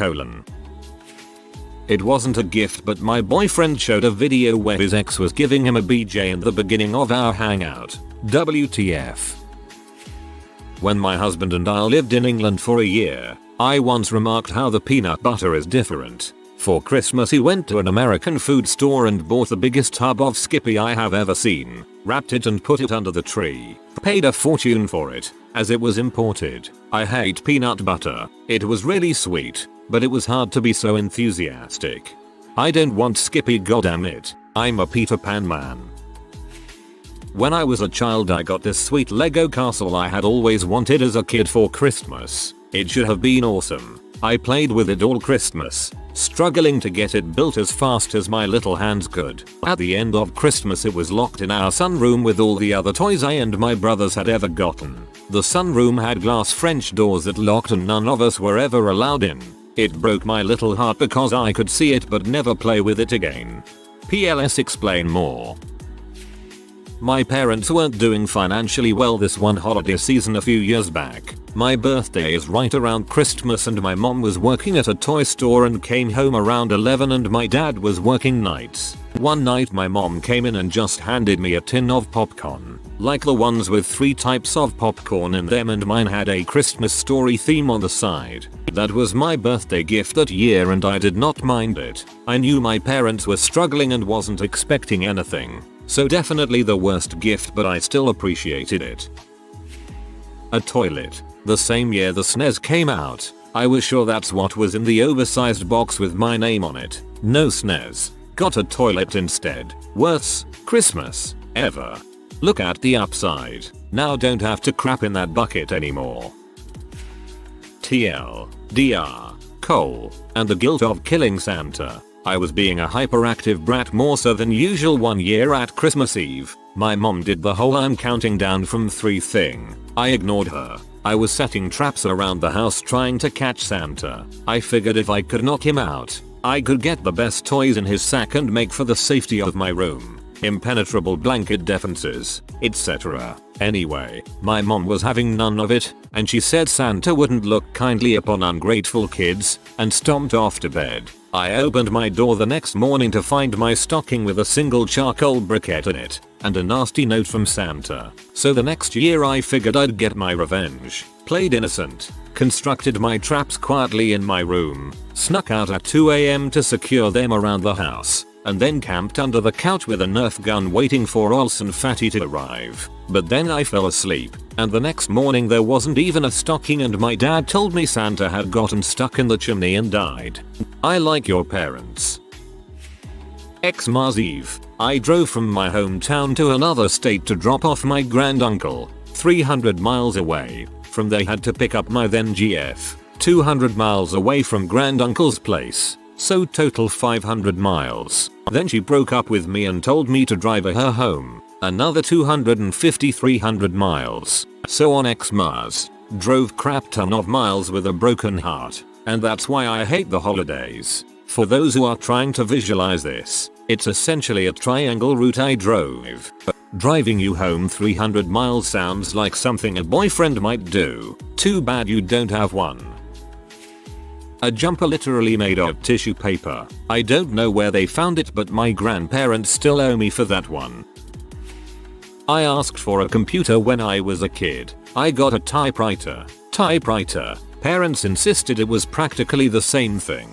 It wasn't a gift, but my boyfriend showed a video where his ex was giving him a BJ in the beginning of our hangout. WTF. When my husband and I lived in England for a year, I once remarked how the peanut butter is different. For Christmas he went to an American food store and bought the biggest tub of Skippy I have ever seen, wrapped it and put it under the tree. Paid a fortune for it, as it was imported. I hate peanut butter. It was really sweet, but it was hard to be so enthusiastic. I don't want Skippy, goddammit. I'm a Peter Pan man. When I was a child I got this sweet Lego castle I had always wanted as a kid for Christmas. It should have been awesome. I played with it all Christmas, struggling to get it built as fast as my little hands could. At the end of Christmas it was locked in our sunroom with all the other toys I and my brothers had ever gotten. The sunroom had glass French doors that locked and none of us were ever allowed in. It broke my little heart because I could see it but never play with it again. PLS explain more. My parents weren't doing financially well this one holiday season a few years back. My birthday is right around Christmas and my mom was working at a toy store and came home around 11 and my dad was working nights. One night my mom came in and just handed me a tin of popcorn, like the ones with 3 types of popcorn in them, and mine had a Christmas story theme on the side. That was my birthday gift that year and I did not mind it. I knew my parents were struggling and wasn't expecting anything. So definitely the worst gift, but I still appreciated it. A toilet. The same year the SNES came out. I was sure that's what was in the oversized box with my name on it. No SNES. Got a toilet instead. Worst Christmas ever. Look at the upside. Now don't have to crap in that bucket anymore. TL. DR. Cole. And the guilt of killing Santa. I was being a hyperactive brat more so than usual one year at Christmas Eve. My mom did the whole I'm counting down from 3 thing. I ignored her. I was setting traps around the house trying to catch Santa. I figured if I could knock him out, I could get the best toys in his sack and make for the safety of my room. Impenetrable blanket defenses, etc. Anyway, my mom was having none of it, and she said Santa wouldn't look kindly upon ungrateful kids, and stomped off to bed. I opened my door the next morning to find my stocking with a single charcoal briquette in it, and a nasty note from Santa. So the next year I figured I'd get my revenge. Played innocent, constructed my traps quietly in my room, snuck out at 2 AM to secure them around the house, and then camped under the couch with a Nerf gun waiting for Olsen Fatty to arrive. But then I fell asleep, and the next morning there wasn't even a stocking and my dad told me Santa had gotten stuck in the chimney and died. I like your parents. Xmas Eve, I drove from my hometown to another state to drop off my granduncle, 300 miles away. From there had to pick up my then GF, 200 miles away from granduncle's place. So total 500 miles. Then she broke up with me and told me to drive her home. Another 300 miles. So on Xmas, drove crap ton of miles with a broken heart. And that's why I hate the holidays. For those who are trying to visualize this, it's essentially a triangle route I drove. Driving you home 300 miles sounds like something a boyfriend might do. Too bad you don't have one. A jumper literally made of tissue paper. I don't know where they found it, but my grandparents still owe me for that one. I asked for a computer when I was a kid. I got a typewriter. Parents insisted it was practically the same thing.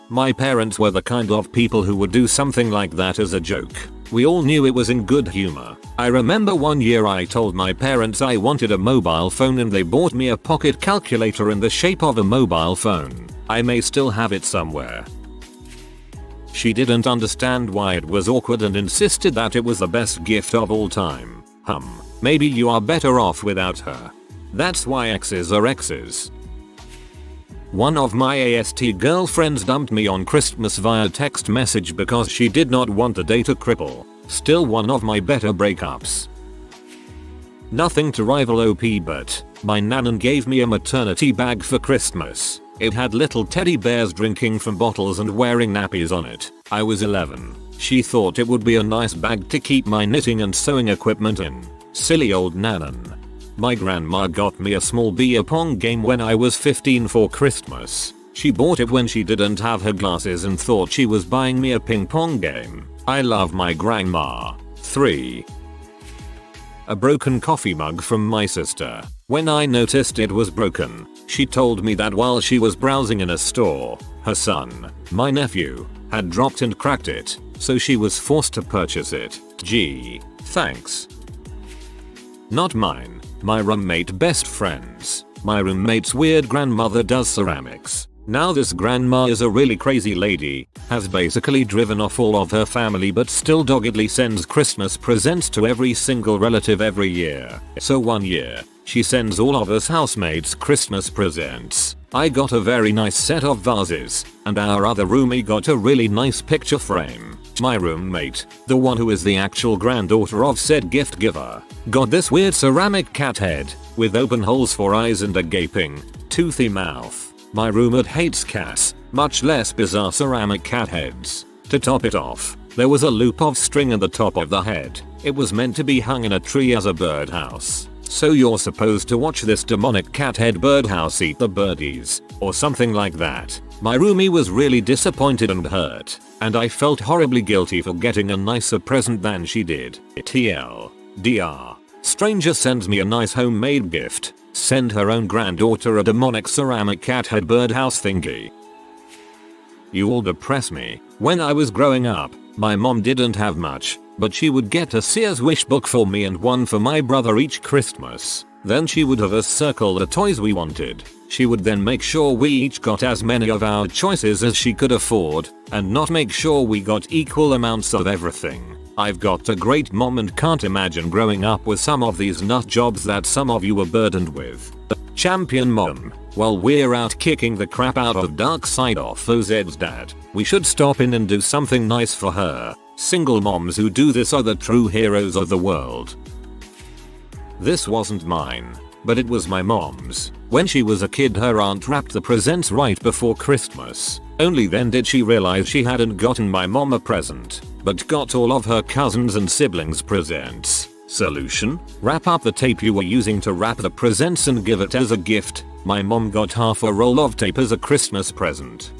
My parents were the kind of people who would do something like that as a joke. We all knew it was in good humor. I remember one year I told my parents I wanted a mobile phone and they bought me a pocket calculator in the shape of a mobile phone. I may still have it somewhere. She didn't understand why it was awkward and insisted that it was the best gift of all time. Maybe you are better off without her. That's why exes are exes. One of my AST girlfriends dumped me on Christmas via text message because she did not want to date a cripple. Still one of my better breakups. Nothing to rival OP, but my nanan gave me a maternity bag for Christmas. It had little teddy bears drinking from bottles and wearing nappies on it. I was 11. She thought it would be a nice bag to keep my knitting and sewing equipment in. Silly old nanan. My grandma got me a small beer pong game when I was 15 for Christmas. She bought it when she didn't have her glasses and thought she was buying me a ping pong game. I love my grandma. 3. A broken coffee mug from my sister. When I noticed it was broken, she told me that while she was browsing in a store, her son, my nephew, had dropped and cracked it, so she was forced to purchase it. Gee, thanks. Not mine. My roommate best friends. My roommate's weird grandmother does ceramics. Now this grandma is a really crazy lady, has basically driven off all of her family but still doggedly sends Christmas presents to every single relative every year. So one year, she sends all of us housemates Christmas presents. I got a very nice set of vases, and our other roomie got a really nice picture frame. My roommate, the one who is the actual granddaughter of said gift giver, got this weird ceramic cat head, with open holes for eyes and a gaping, toothy mouth. My roommate hates cats, much less bizarre ceramic cat heads. To top it off, there was a loop of string in the top of the head. It was meant to be hung in a tree as a birdhouse. So you're supposed to watch this demonic cat head birdhouse eat the birdies, or something like that. My roomie was really disappointed and hurt, and I felt horribly guilty for getting a nicer present than she did. TLDR. Stranger sends me a nice homemade gift. Send her own granddaughter a demonic ceramic cat head birdhouse thingy. You all depress me. When I was growing up, my mom didn't have much, but she would get a Sears wish book for me and one for my brother each Christmas. Then she would have us circle the toys we wanted. She would then make sure we each got as many of our choices as she could afford, and not make sure we got equal amounts of everything. I've got a great mom and can't imagine growing up with some of these nut jobs that some of you were burdened with. Champion mom. While we're out kicking the crap out of Dark Side off Ozed's dad, we should stop in and do something nice for her. Single moms who do this are the true heroes of the world. This wasn't mine, but it was my mom's. When she was a kid, her aunt wrapped the presents right before Christmas. Only then did she realize she hadn't gotten my mom a present, but got all of her cousins and siblings presents. Solution? Wrap up the tape you were using to wrap the presents and give it as a gift. My mom got half a roll of tape as a Christmas present.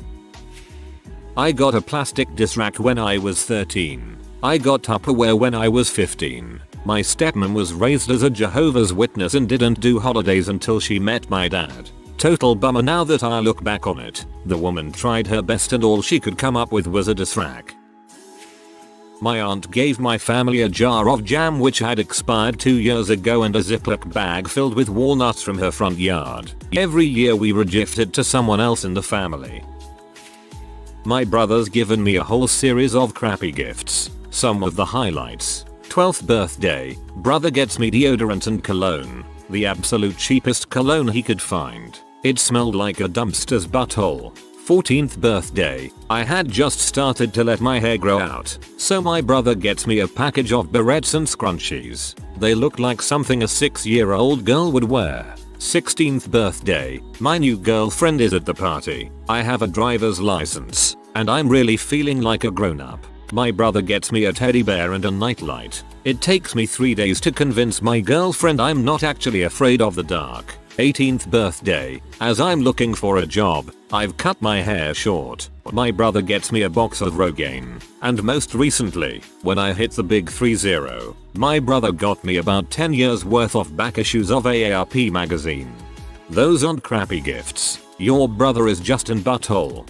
I got a plastic disc rack when I was 13. I got Tupperware when I was 15. My stepmom was raised as a Jehovah's Witness and didn't do holidays until she met my dad. Total bummer now that I look back on it. The woman tried her best and all she could come up with was a disc rack. My aunt gave my family a jar of jam which had expired 2 years ago and a Ziploc bag filled with walnuts from her front yard. Every year we regift it to someone else in the family. My brother's given me a whole series of crappy gifts. Some of the highlights. 12th birthday, brother gets me deodorant and cologne. The absolute cheapest cologne he could find. It smelled like a dumpster's butthole. 14th birthday, I had just started to let my hair grow out, so my brother gets me a package of barrettes and scrunchies. They look like something a 6-year-old girl would wear. 16th birthday, my new girlfriend is at the party. I have a driver's license, and I'm really feeling like a grown-up. My brother gets me a teddy bear and a nightlight. It takes me 3 days to convince my girlfriend I'm not actually afraid of the dark. 18th birthday, as I'm looking for a job, I've cut my hair short. My brother gets me a box of Rogaine. And most recently, when I hit the big 3-0, my brother got me about 10 years worth of back issues of AARP magazine. Those aren't crappy gifts. Your brother is just an butthole.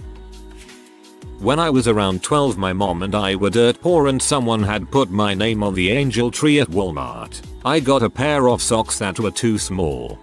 When I was around 12, my mom and I were dirt poor and someone had put my name on the angel tree at Walmart. I got a pair of socks that were too small.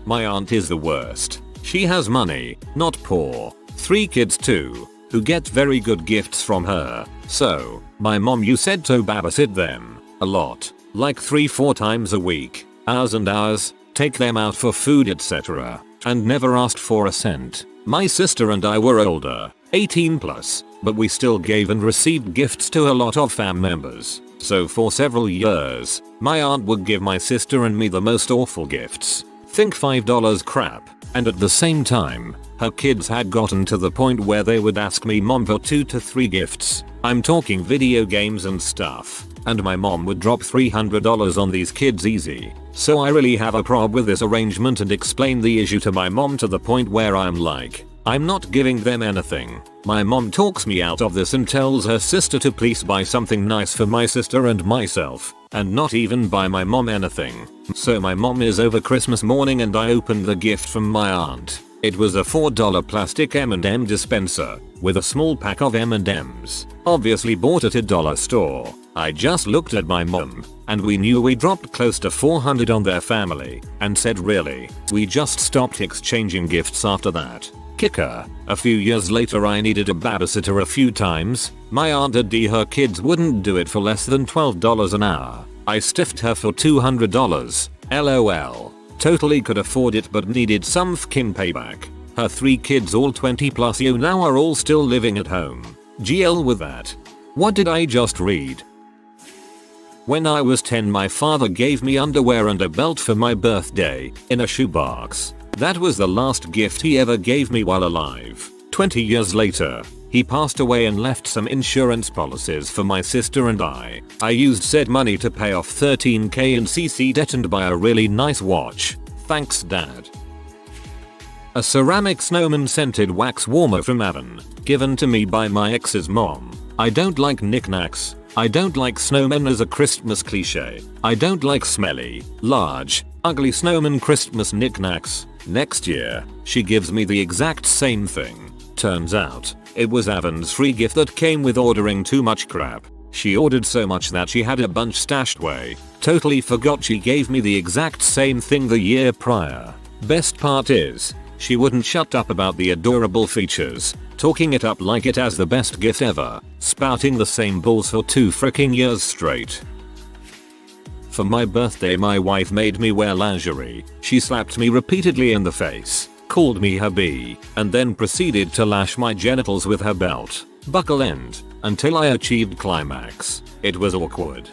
My aunt is the worst. She has money, not poor. 3 kids too, who get very good gifts from her. So, my mom used to babysit them a lot, like 3-4 times a week, hours and hours, take them out for food etc. and never asked for a cent. My sister and I were older, 18 plus, but we still gave and received gifts to a lot of fam members. So for several years, my aunt would give my sister and me the most awful gifts. Think $5 crap. And at the same time, her kids had gotten to the point where they would ask me mom for 2 to 3 gifts. I'm talking video games and stuff. And my mom would drop $300 on these kids easy. So I really have a problem with this arrangement and explain the issue to my mom to the point where I'm like, I'm not giving them anything. My mom talks me out of this and tells her sister to please buy something nice for my sister and myself, and not even buy my mom anything. So my mom is over Christmas morning and I opened the gift from my aunt. It was a $4 plastic M&M dispenser with a small pack of M&Ms, obviously bought at a dollar store. I just looked at my mom, and we knew we dropped close to $400 on their family, and said really, we just stopped exchanging gifts after that. Kicker, a few years later I needed a babysitter a few times. My aunt and her kids wouldn't do it for less than $12 an hour. I stiffed her for $200. LOL. Totally could afford it but needed some fkin payback. Her 3 kids all 20 plus you now are all still living at home. GL with that. What did I just read? When I was 10 my father gave me underwear and a belt for my birthday, in a shoebox. That was the last gift he ever gave me while alive. 20 years later, he passed away and left some insurance policies for my sister and I. I used said money to pay off $13,000 in CC debt and buy a really nice watch. Thanks Dad. A ceramic snowman scented wax warmer from Avon, given to me by my ex's mom. I don't like knickknacks. I don't like snowmen as a Christmas cliche. I don't like smelly, large, ugly snowman Christmas knickknacks. Next year, she gives me the exact same thing. Turns out, it was Avon's free gift that came with ordering too much crap. She ordered so much that she had a bunch stashed away. Totally forgot she gave me the exact same thing the year prior. Best part is, she wouldn't shut up about the adorable features, talking it up like it as the best gift ever, spouting the same bulls for 2 fricking years straight. For my birthday my wife made me wear lingerie. She slapped me repeatedly in the face, called me her bee, and then proceeded to lash my genitals with her belt, buckle end, until I achieved climax. It was awkward.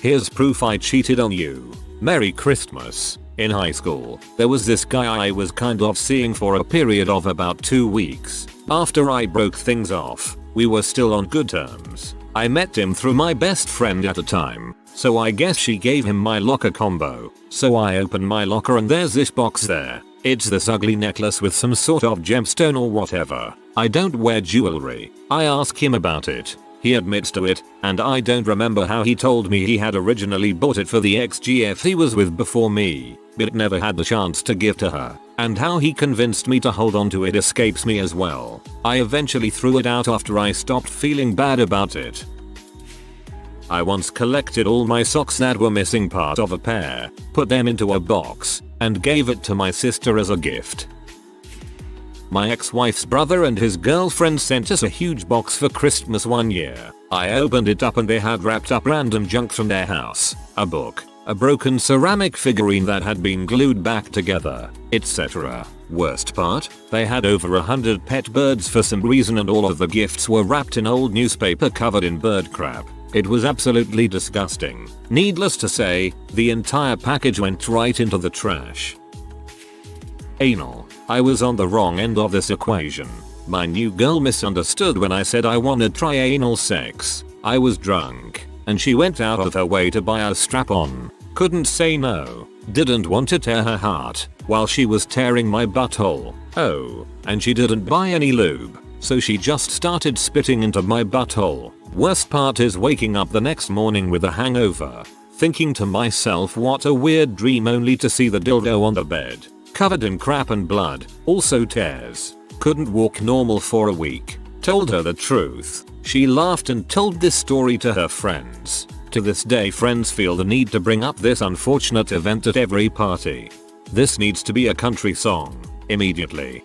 Here's proof I cheated on you. Merry Christmas. In high school, there was this guy I was kind of seeing for a period of about 2 weeks. After I broke things off, we were still on good terms. I met him through my best friend at the time, so I guess she gave him my locker combo. So I open my locker and there's this box there. It's this ugly necklace with some sort of gemstone or whatever. I don't wear jewelry. I ask him about it. He admits to it, and I don't remember how he told me he had originally bought it for the ex-GF he was with before me, but never had the chance to give to her, and how he convinced me to hold on to it escapes me as well. I eventually threw it out after I stopped feeling bad about it. I once collected all my socks that were missing part of a pair, put them into a box, and gave it to my sister as a gift. My ex-wife's brother and his girlfriend sent us a huge box for Christmas one year. I opened it up and they had wrapped up random junk from their house, a book, a broken ceramic figurine that had been glued back together, etc. Worst part, they had over 100 pet birds for some reason and all of the gifts were wrapped in old newspaper covered in bird crap. It was absolutely disgusting. Needless to say, the entire package went right into the trash. Anal. I was on the wrong end of this equation. My new girl misunderstood when I said I wanted to try anal sex. I was drunk, and she went out of her way to buy a strap-on. Couldn't say no. Didn't want to tear her heart while she was tearing my butthole. Oh, and she didn't buy any lube, so she just started spitting into my butthole. Worst part is waking up the next morning with a hangover, thinking to myself what a weird dream only to see the dildo on the bed, covered in crap and blood, also tears. Couldn't walk normal for a week. Told her the truth. She laughed and told this story to her friends. To this day friends feel the need to bring up this unfortunate event at every party. This needs to be a country song. Immediately.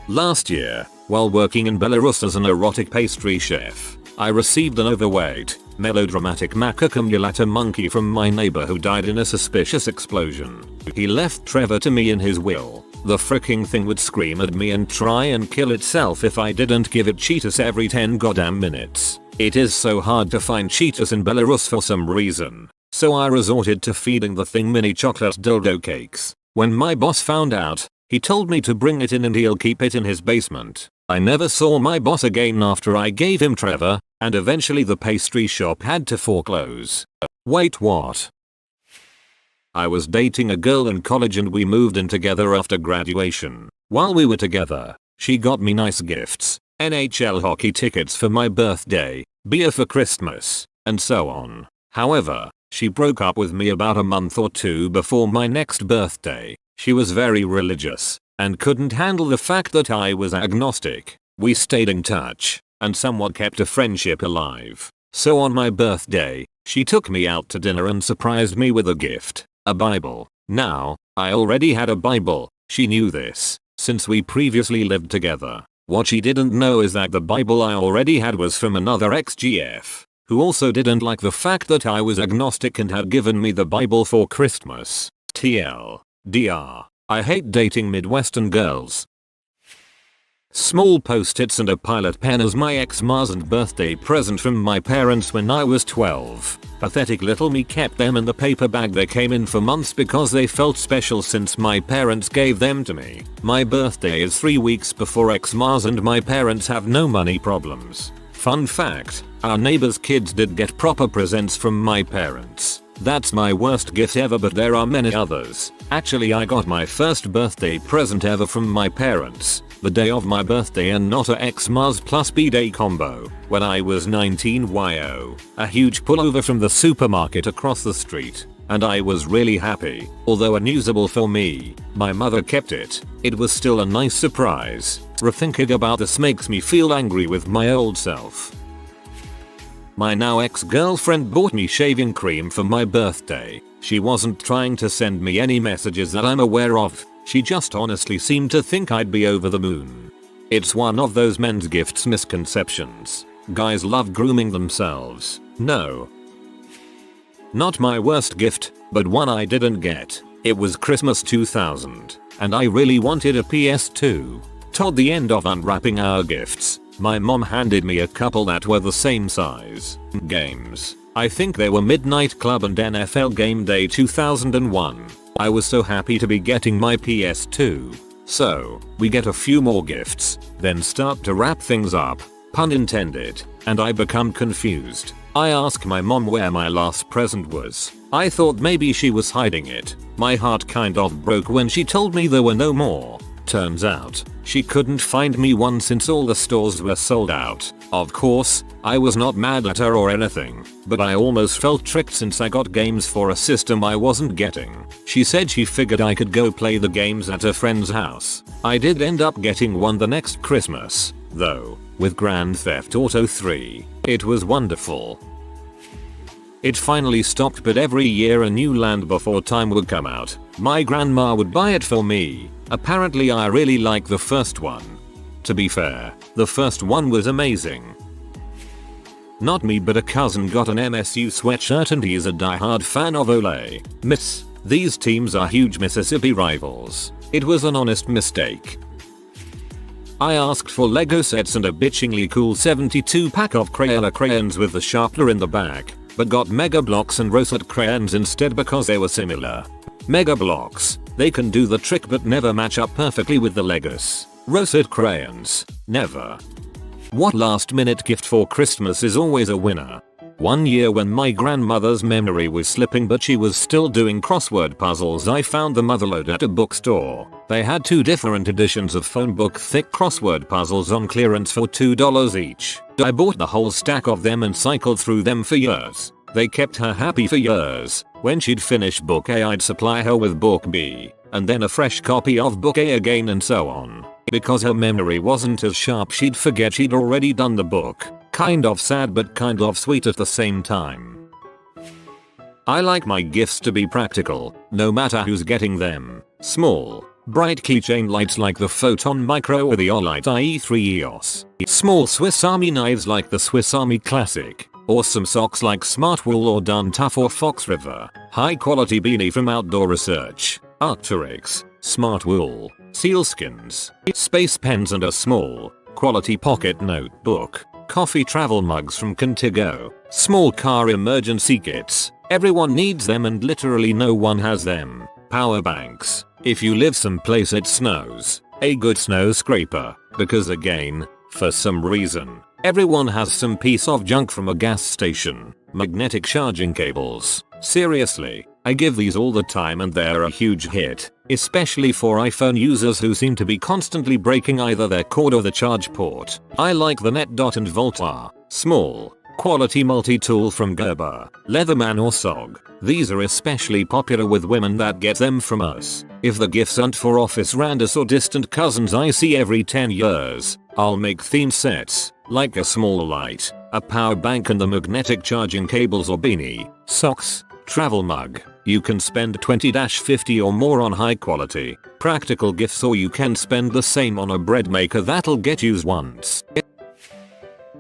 Last year, while working in Belarus as an erotic pastry chef, I received an overweight, melodramatic macaque mulatta monkey from my neighbor who died in a suspicious explosion. He left Trevor to me in his will. The fricking thing would scream at me and try and kill itself if I didn't give it Cheetos every 10 goddamn minutes. It is so hard to find Cheetos in Belarus for some reason, so I resorted to feeding the thing mini chocolate dildo cakes. When my boss found out, he told me to bring it in and he'll keep it in his basement. I never saw my boss again after I gave him Trevor, and eventually the pastry shop had to foreclose. Wait, what? I was dating a girl in college and we moved in together after graduation. While we were together, she got me nice gifts, NHL hockey tickets for my birthday, beer for Christmas, and so on. However, she broke up with me about a month or two before my next birthday. She was very religious and couldn't handle the fact that I was agnostic. We stayed in touch and somewhat kept a friendship alive. So on my birthday, she took me out to dinner and surprised me with a gift, a Bible. Now, I already had a Bible. She knew this, since we previously lived together. What she didn't know is that the Bible I already had was from another ex-GF, who also didn't like the fact that I was agnostic and had given me the Bible for Christmas. TLDR. I hate dating Midwestern girls. Small post-its and a pilot pen as my ex-Mars and birthday present from my parents when I was 12. Pathetic little me kept them in the paper bag they came in for months because they felt special since my parents gave them to me. My birthday is 3 weeks before ex-Mars and my parents have no money problems. Fun fact, our neighbor's kids did get proper presents from my parents. That's my worst gift ever, but there are many others. Actually, I got my first birthday present ever from my parents, the day of my birthday, and not a ex-Mars plus B-Day combo, when I was 19 yo. A huge pullover from the supermarket across the street, and I was really happy. Although unusable for me, my mother kept it. It was still a nice surprise. Rethinking about this makes me feel angry with my old self. My now ex-girlfriend bought me shaving cream for my birthday. She wasn't trying to send me any messages that I'm aware of. She just honestly seemed to think I'd be over the moon. It's one of those men's gifts misconceptions. Guys love grooming themselves. No. Not my worst gift, but one I didn't get. It was Christmas 2000, and I really wanted a PS2. Toward the end of unwrapping our gifts, my mom handed me a couple that were the same size. Games. I think they were Midnight Club and NFL Game Day 2001. I was so happy to be getting my PS2. So, we get a few more gifts, then start to wrap things up, pun intended, and I become confused. I ask my mom where my last present was. I thought maybe she was hiding it. My heart kind of broke when she told me there were no more. Turns out, she couldn't find me one since all the stores were sold out. Of course, I was not mad at her or anything, but I almost felt tricked since I got games for a system I wasn't getting. She said she figured I could go play the games at a friend's house. I did end up getting one the next Christmas, though, with Grand Theft Auto 3. It was wonderful. It finally stopped, but every year a new Land Before Time would come out. My grandma would buy it for me. Apparently I really like the first one. To be fair, the first one was amazing. Not me, but a cousin got an MSU sweatshirt and he is a die-hard fan of Ole Miss. These teams are huge Mississippi rivals. It was an honest mistake. I asked for Lego sets and a bitchingly cool 72 pack of Crayola crayons with the sharpener in the back, but got Mega Blocks and Rosette crayons instead because they were similar. Mega Blocks, they can do the trick but never match up perfectly with the Legos. Rosette crayons, never. What last minute gift for Christmas is always a winner? One year when my grandmother's memory was slipping but she was still doing crossword puzzles, I found the motherload at a bookstore. They had 2 different editions of phone book thick crossword puzzles on clearance for $2 each. I bought the whole stack of them and cycled through them for years. They kept her happy for years. When she'd finish book A, I'd supply her with book B, and then a fresh copy of book A again, and so on. Because her memory wasn't as sharp, she'd forget she'd already done the book. Kind of sad but kind of sweet at the same time. I like my gifts to be practical, no matter who's getting them. Small, bright keychain lights like the Photon Micro or the Olight IE3 EOS. Small Swiss Army knives like the Swiss Army Classic. Awesome socks like Smart Wool or Dun Tough or Fox River. High quality beanie from Outdoor Research. Arc'teryx. Smart Wool. Sealskins. Space pens and a small, quality pocket notebook. Coffee travel mugs from Contigo. Small car emergency kits. Everyone needs them and literally no one has them. Power banks. If you live someplace it snows. A good snow scraper. Because again, for some reason, everyone has some piece of junk from a gas station. Magnetic charging cables. Seriously, I give these all the time and they're a huge hit. Especially for iPhone users who seem to be constantly breaking either their cord or the charge port. I like the Net Dot and Volta. Small, quality multi-tool from Gerber, Leatherman or SOG. These are especially popular with women that get them from us. If the gifts aren't for office randos or distant cousins I see every 10 years, I'll make theme sets, like a small light, a power bank and the magnetic charging cables or beanie, socks, travel mug. You can spend $20-50 or more on high quality, practical gifts or you can spend the same on a bread maker that'll get used once.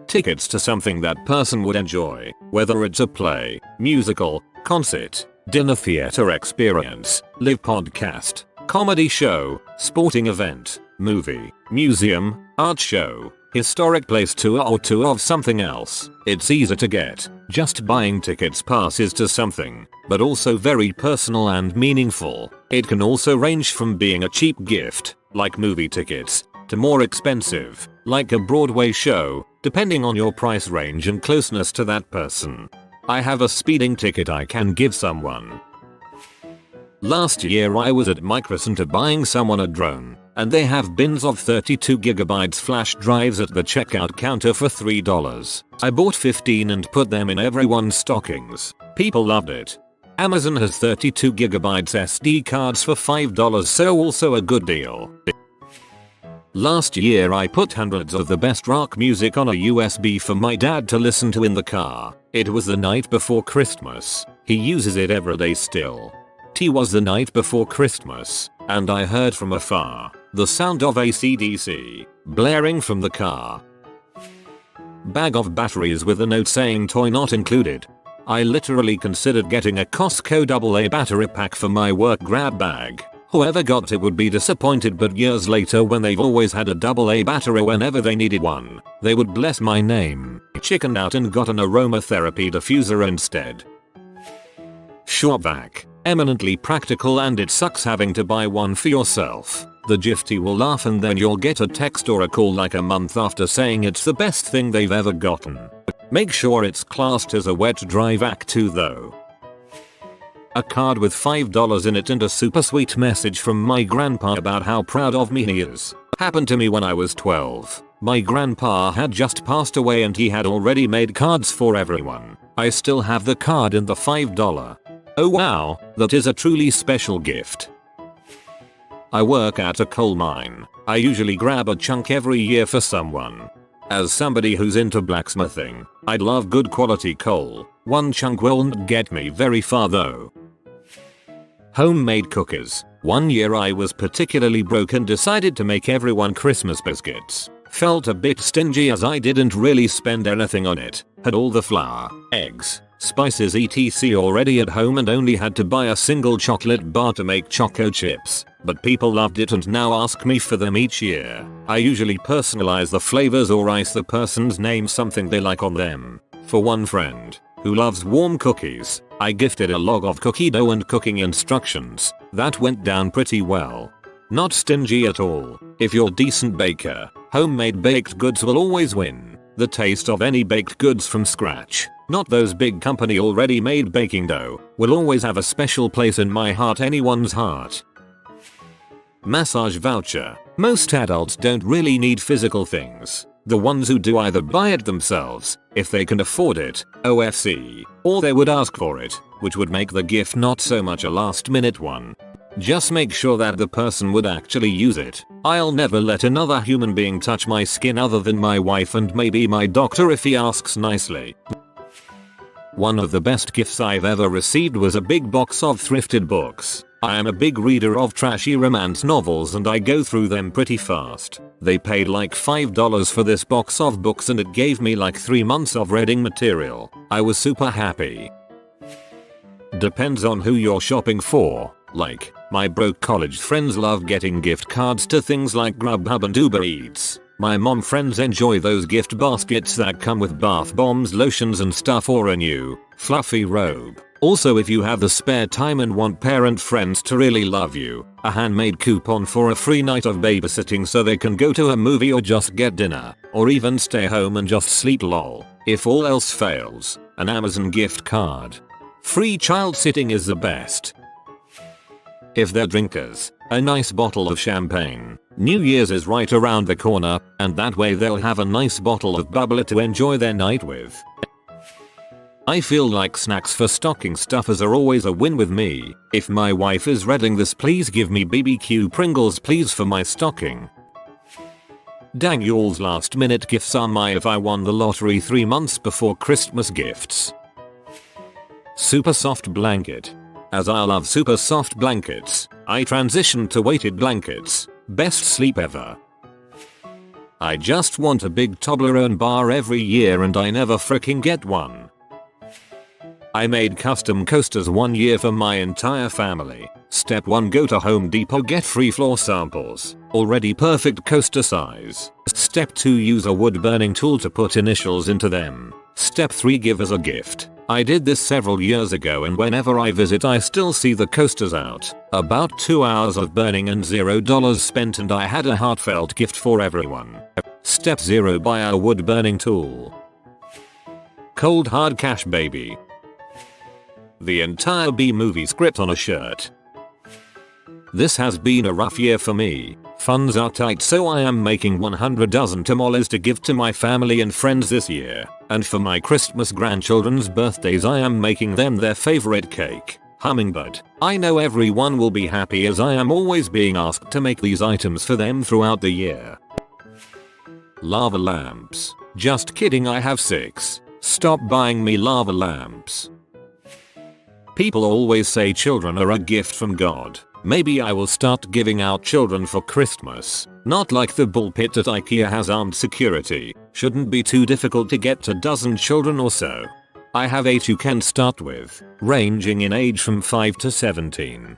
Tickets to something that person would enjoy, whether it's a play, musical, concert, dinner theater experience, live podcast, comedy show, sporting event, movie, museum, art show, historic place tour or tour of something else. It's easy to get, just buying tickets passes to something, but also very personal and meaningful. It can also range from being a cheap gift, like movie tickets, to more expensive, like a Broadway show, depending on your price range and closeness to that person. I have a speeding ticket I can give someone. Last year I was at Microcenter buying someone a drone, and they have bins of 32GB flash drives at the checkout counter for $3. I bought 15 and put them in everyone's stockings. People loved it. Amazon has 32GB SD cards for $5, so also a good deal. Last year I put hundreds of the best rock music on a USB for my dad to listen to in the car. It was the night before Christmas. He uses it every day still. It was the night before Christmas, and I heard from afar the sound of AC/DC blaring from the car. Bag of batteries with a note saying toy not included. I literally considered getting a Costco AA battery pack for my work grab bag. Whoever got it would be disappointed, but years later when they've always had a AA battery whenever they needed one, they would bless my name. Chickened out and got an aromatherapy diffuser instead. ShoreVac. Eminently practical and it sucks having to buy one for yourself. The Gifty will laugh and then you'll get a text or a call like a month after saying it's the best thing they've ever gotten. Make sure it's classed as a wet dry vac too though. A card with $5 in it and a super sweet message from my grandpa about how proud of me he is. Happened to me when I was 12. My grandpa had just passed away and he had already made cards for everyone. I still have the card and the $5. Oh wow, that is a truly special gift. I work at a coal mine. I usually grab a chunk every year for someone. As somebody who's into blacksmithing, I'd love good quality coal. One chunk won't get me very far though. Homemade cookies. One year I was particularly broke and decided to make everyone Christmas biscuits. Felt a bit stingy as I didn't really spend anything on it. Had all the flour, eggs, spices etc already at home and only had to buy a single chocolate bar to make choco chips. But people loved it and now ask me for them each year. I usually personalize the flavors or write the person's name something they like on them. For one friend who loves warm cookies, I gifted a log of cookie dough and cooking instructions. That went down pretty well. Not stingy at all. If you're a decent baker, homemade baked goods will always win. The taste of any baked goods from scratch, not those big company already made baking dough, will always have a special place in my heart, anyone's heart. Massage voucher. Most adults don't really need physical things. The ones who do either buy it themselves, if they can afford it, OFC, or they would ask for it, which would make the gift not so much a last minute one. Just make sure that the person would actually use it. I'll never let another human being touch my skin other than my wife and maybe my doctor if he asks nicely. One of the best gifts I've ever received was a big box of thrifted books. I am a big reader of trashy romance novels and I go through them pretty fast. They paid like $5 for this box of books and it gave me like 3 months of reading material. I was super happy. Depends on who you're shopping for. Like, my broke college friends love getting gift cards to things like Grubhub and Uber Eats. My mom friends enjoy those gift baskets that come with bath bombs, lotions and stuff, or a new, fluffy robe. Also, if you have the spare time and want parent friends to really love you, a handmade coupon for a free night of babysitting so they can go to a movie or just get dinner, or even stay home and just sleep lol. If all else fails, an Amazon gift card. Free child sitting is the best. If they're drinkers, a nice bottle of champagne. New Year's is right around the corner, and that way they'll have a nice bottle of bubbler to enjoy their night with. I feel like snacks for stocking stuffers are always a win with me. If my wife is reading this, please give me BBQ Pringles please for my stocking. Dang, y'all's last minute gifts are my if I won the lottery 3 months before Christmas gifts. Super soft blanket. As I love super soft blankets, I transitioned to weighted blankets. Best sleep ever. I just want a big Toblerone bar every year and I never freaking get one. I made custom coasters 1 year for my entire family. Step 1, go to Home Depot, get free floor samples. Already perfect coaster size. Step 2, use a wood burning tool to put initials into them. Step 3, give as a gift. I did this several years ago and whenever I visit I still see the coasters out. About 2 hours of burning and $0 spent and I had a heartfelt gift for everyone. Step 0, buy a wood burning tool. Cold hard cash baby. The entire B movie script on a shirt. This has been a rough year for me. Funds are tight, so I am making 100 dozen tamales to give to my family and friends this year. And for my Christmas grandchildren's birthdays I am making them their favorite cake, hummingbird. I know everyone will be happy as I am always being asked to make these items for them throughout the year. Lava lamps. Just kidding, I have 6. Stop buying me lava lamps. People always say children are a gift from God. Maybe I will start giving out children for Christmas. Not like the bull pit at IKEA has armed security. Shouldn't be too difficult to get a dozen children or so. I have 8 you can start with, ranging in age from 5 to 17.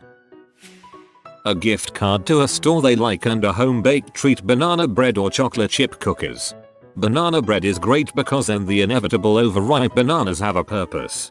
A gift card to a store they like and a home baked treat, banana bread or chocolate chip cookies. Banana bread is great because then the inevitable overripe bananas have a purpose.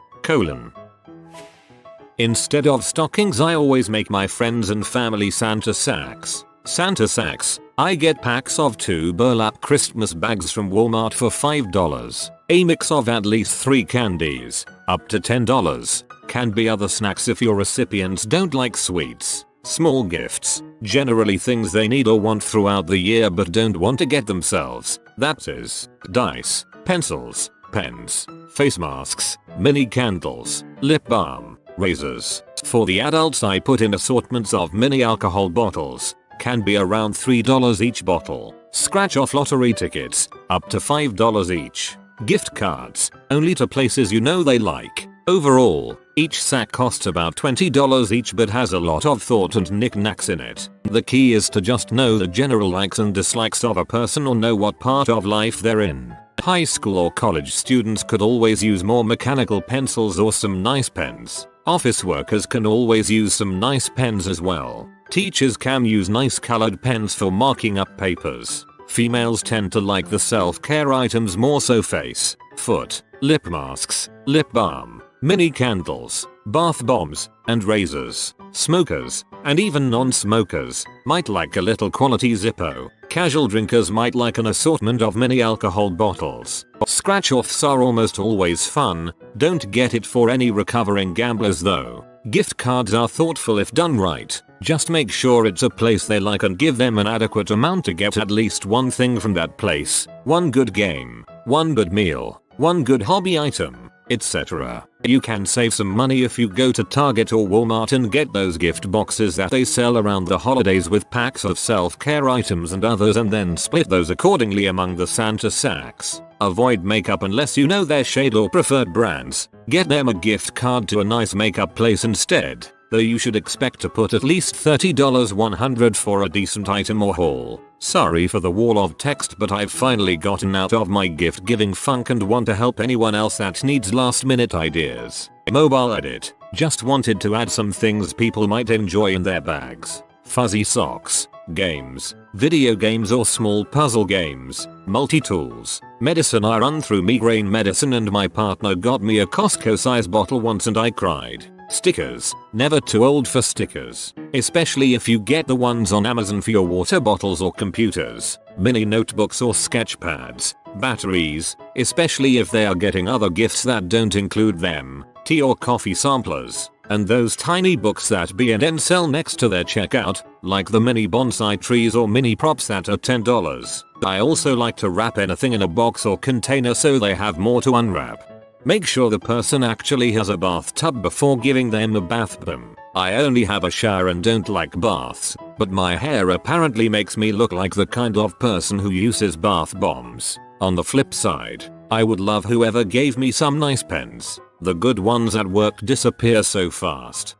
Instead of stockings I always make my friends and family Santa sacks. Santa sacks, I get packs of 2 burlap Christmas bags from Walmart for $5. A mix of at least 3 candies, up to $10. Can be other snacks if your recipients don't like sweets. Small gifts, generally things they need or want throughout the year but don't want to get themselves. That is, dice, pencils, pens, face masks, mini candles, lip balm, razors. For the adults I put in assortments of mini alcohol bottles. Can be around $3 each bottle. Scratch off lottery tickets, up to $5 each. Gift cards, only to places you know they like. Overall, each sack costs about $20 each but has a lot of thought and knickknacks in it. The key is to just know the general likes and dislikes of a person or know what part of life they're in. High school or college students could always use more mechanical pencils or some nice pens. Office workers can always use some nice pens as well. Teachers can use nice colored pens for marking up papers. Females tend to like the self-care items more, so face, foot, lip masks, lip balm, mini candles, bath bombs, and razors. Smokers, and even non-smokers, might like a little quality Zippo. Casual drinkers might like an assortment of mini alcohol bottles. Scratch-offs are almost always fun. Don't get it for any recovering gamblers though. Gift cards are thoughtful if done right. Just make sure it's a place they like and give them an adequate amount to get at least one thing from that place. One good game, one good meal, one good hobby item. etc. You can save some money if you go to Target or Walmart and get those gift boxes that they sell around the holidays with packs of self-care items and others, and then split those accordingly among the Santa sacks. Avoid makeup unless you know their shade or preferred brands. Get them a gift card to a nice makeup place instead, though you should expect to put at least $30 $100 for a decent item or haul. Sorry for the wall of text, but I've finally gotten out of my gift giving funk and want to help anyone else that needs last minute ideas. Mobile edit. Just wanted to add some things people might enjoy in their bags. Fuzzy socks, games, video games or small puzzle games, multi-tools, medicine. I run through migraine medicine and my partner got me a Costco size bottle once and I cried. Stickers. Never too old for stickers, especially if you get the ones on Amazon for your water bottles or computers. Mini notebooks or sketch pads. Batteries, especially if they are getting other gifts that don't include them. Tea or coffee samplers. And those tiny books that B&N sell next to their checkout, like the mini bonsai trees or mini props that are $10. I also like to wrap anything in a box or container so they have more to unwrap. Make sure the person actually has a bathtub before giving them a bath bomb. I only have a shower and don't like baths, but my hair apparently makes me look like the kind of person who uses bath bombs. On the flip side, I would love whoever gave me some nice pens. The good ones at work disappear so fast.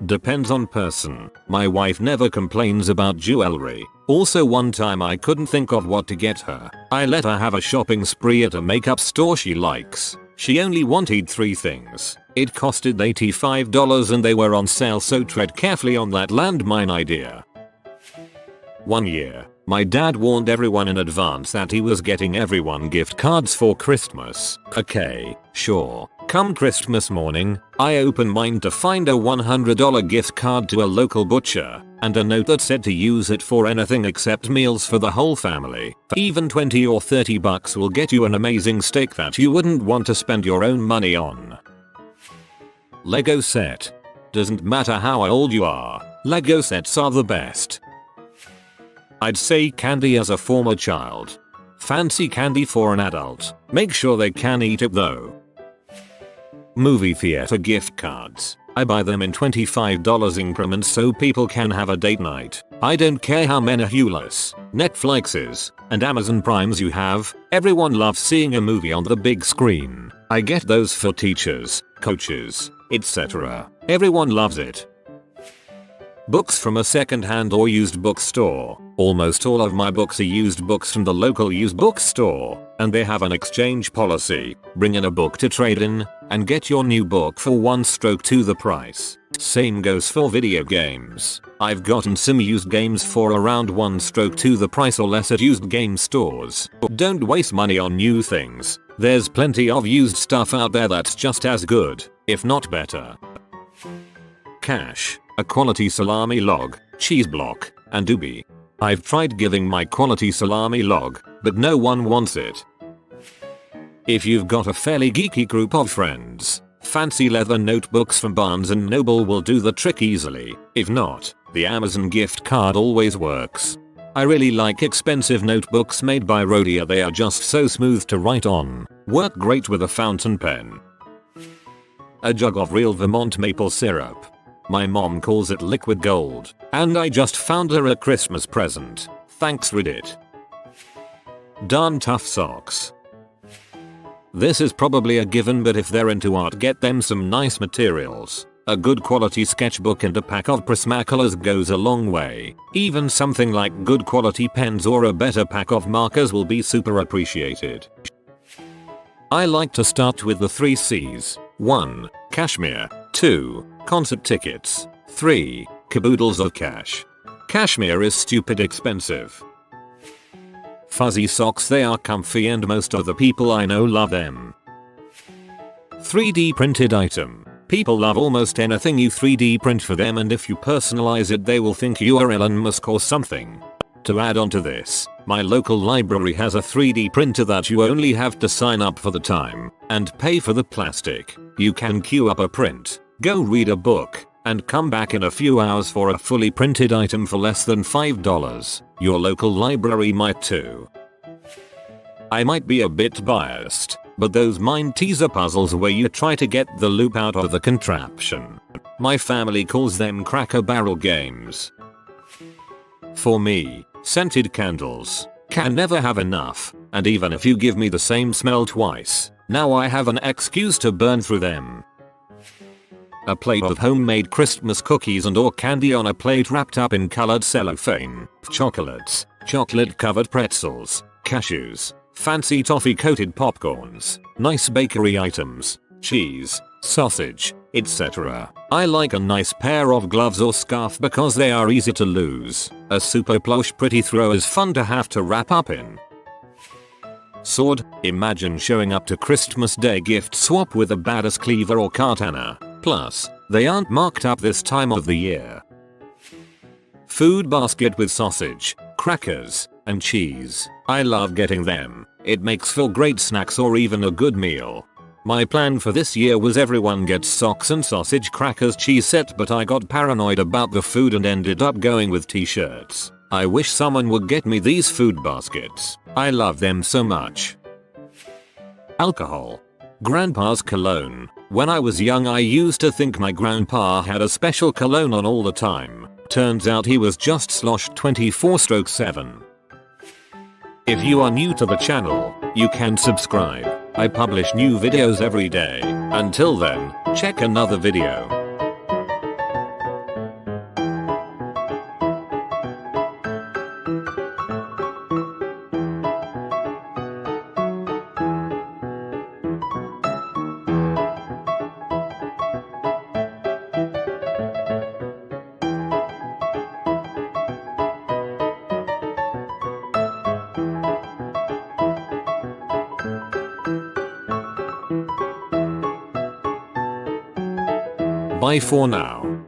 Depends on person. My wife never complains about jewelry. Also, one time I couldn't think of what to get her. I let her have a shopping spree at a makeup store she likes. She only wanted 3 things. It costed $85 and they were on sale, so tread carefully on that landmine idea. One year, my dad warned everyone in advance that he was getting everyone gift cards for Christmas. Okay, sure. Come Christmas morning, I opened mine to find a $100 gift card to a local butcher, and a note that said to use it for anything except meals for the whole family. Even 20 or 30 bucks will get you an amazing steak that you wouldn't want to spend your own money on. Lego set. Doesn't matter how old you are, Lego sets are the best. I'd say candy as a former child. Fancy candy for an adult. Make sure they can eat it though. Movie theater gift cards. I buy them in $25 increments so people can have a date night. I don't care how many Hulu's, Netflixes, and Amazon Primes you have, everyone loves seeing a movie on the big screen. I get those for teachers, coaches, etc. Everyone loves it. Books from a second-hand or used bookstore. Almost all of my books are used books from the local used bookstore, and they have an exchange policy. Bring in a book to trade in, and get your new book for 1/2 the price. Same goes for video games. I've gotten some used games for around 1/2 the price or less at used game stores. Don't waste money on new things. There's plenty of used stuff out there that's just as good, if not better. Cash. A quality salami log, cheese block, and doobie. I've tried giving my quality salami log, but no one wants it. If you've got a fairly geeky group of friends, fancy leather notebooks from Barnes & Noble will do the trick easily. If not, the Amazon gift card always works. I really like expensive notebooks made by Rhodia. They are just so smooth to write on. Work great with a fountain pen. A jug of real Vermont maple syrup. My mom calls it liquid gold, and I just found her a Christmas present. Thanks Reddit. Darn tough socks. This is probably a given, but if they're into art, get them some nice materials. A good quality sketchbook and a pack of Prismacolors goes a long way. Even something like good quality pens or a better pack of markers will be super appreciated. I like to start with the 3 C's. 1. Cashmere. 2. Concert tickets. 3. Caboodles of cash. Cashmere is stupid expensive. Fuzzy socks, they are comfy and most of the people I know love them. 3D printed item. People love almost anything you 3D print for them, and if you personalize it they will think you are Elon Musk or something. To add on to this, my local library has a 3D printer that you only have to sign up for the time and pay for the plastic. You can queue up a print, go read a book, and come back in a few hours for a fully printed item for less than $5. Your local library might too. I might be a bit biased, but those mind teaser puzzles where you try to get the loop out of the contraption. My family calls them Cracker Barrel games. For me, scented candles. Can never have enough, and even if you give me the same smell twice, now I have an excuse to burn through them. A plate of homemade Christmas cookies and or candy on a plate wrapped up in colored cellophane, chocolates, chocolate-covered pretzels, cashews, fancy toffee-coated popcorns, nice bakery items, cheese, sausage, etc. I like a nice pair of gloves or scarf because they are easy to lose. A super plush pretty throw is fun to have to wrap up in. Sword. Imagine showing up to Christmas Day gift swap with a badass cleaver or katana. Plus, they aren't marked up this time of the year. Food basket with sausage, crackers, and cheese. I love getting them. It makes for great snacks or even a good meal. My plan for this year was everyone gets socks and sausage crackers cheese set, but I got paranoid about the food and ended up going with t-shirts. I wish someone would get me these food baskets. I love them so much. Alcohol. Grandpa's cologne. When I was young I used to think my grandpa had a special cologne on all the time. Turns out he was just Slosh 24/7. If you are new to the channel, you can subscribe. I publish new videos every day. Until then, check another video. Bye for now.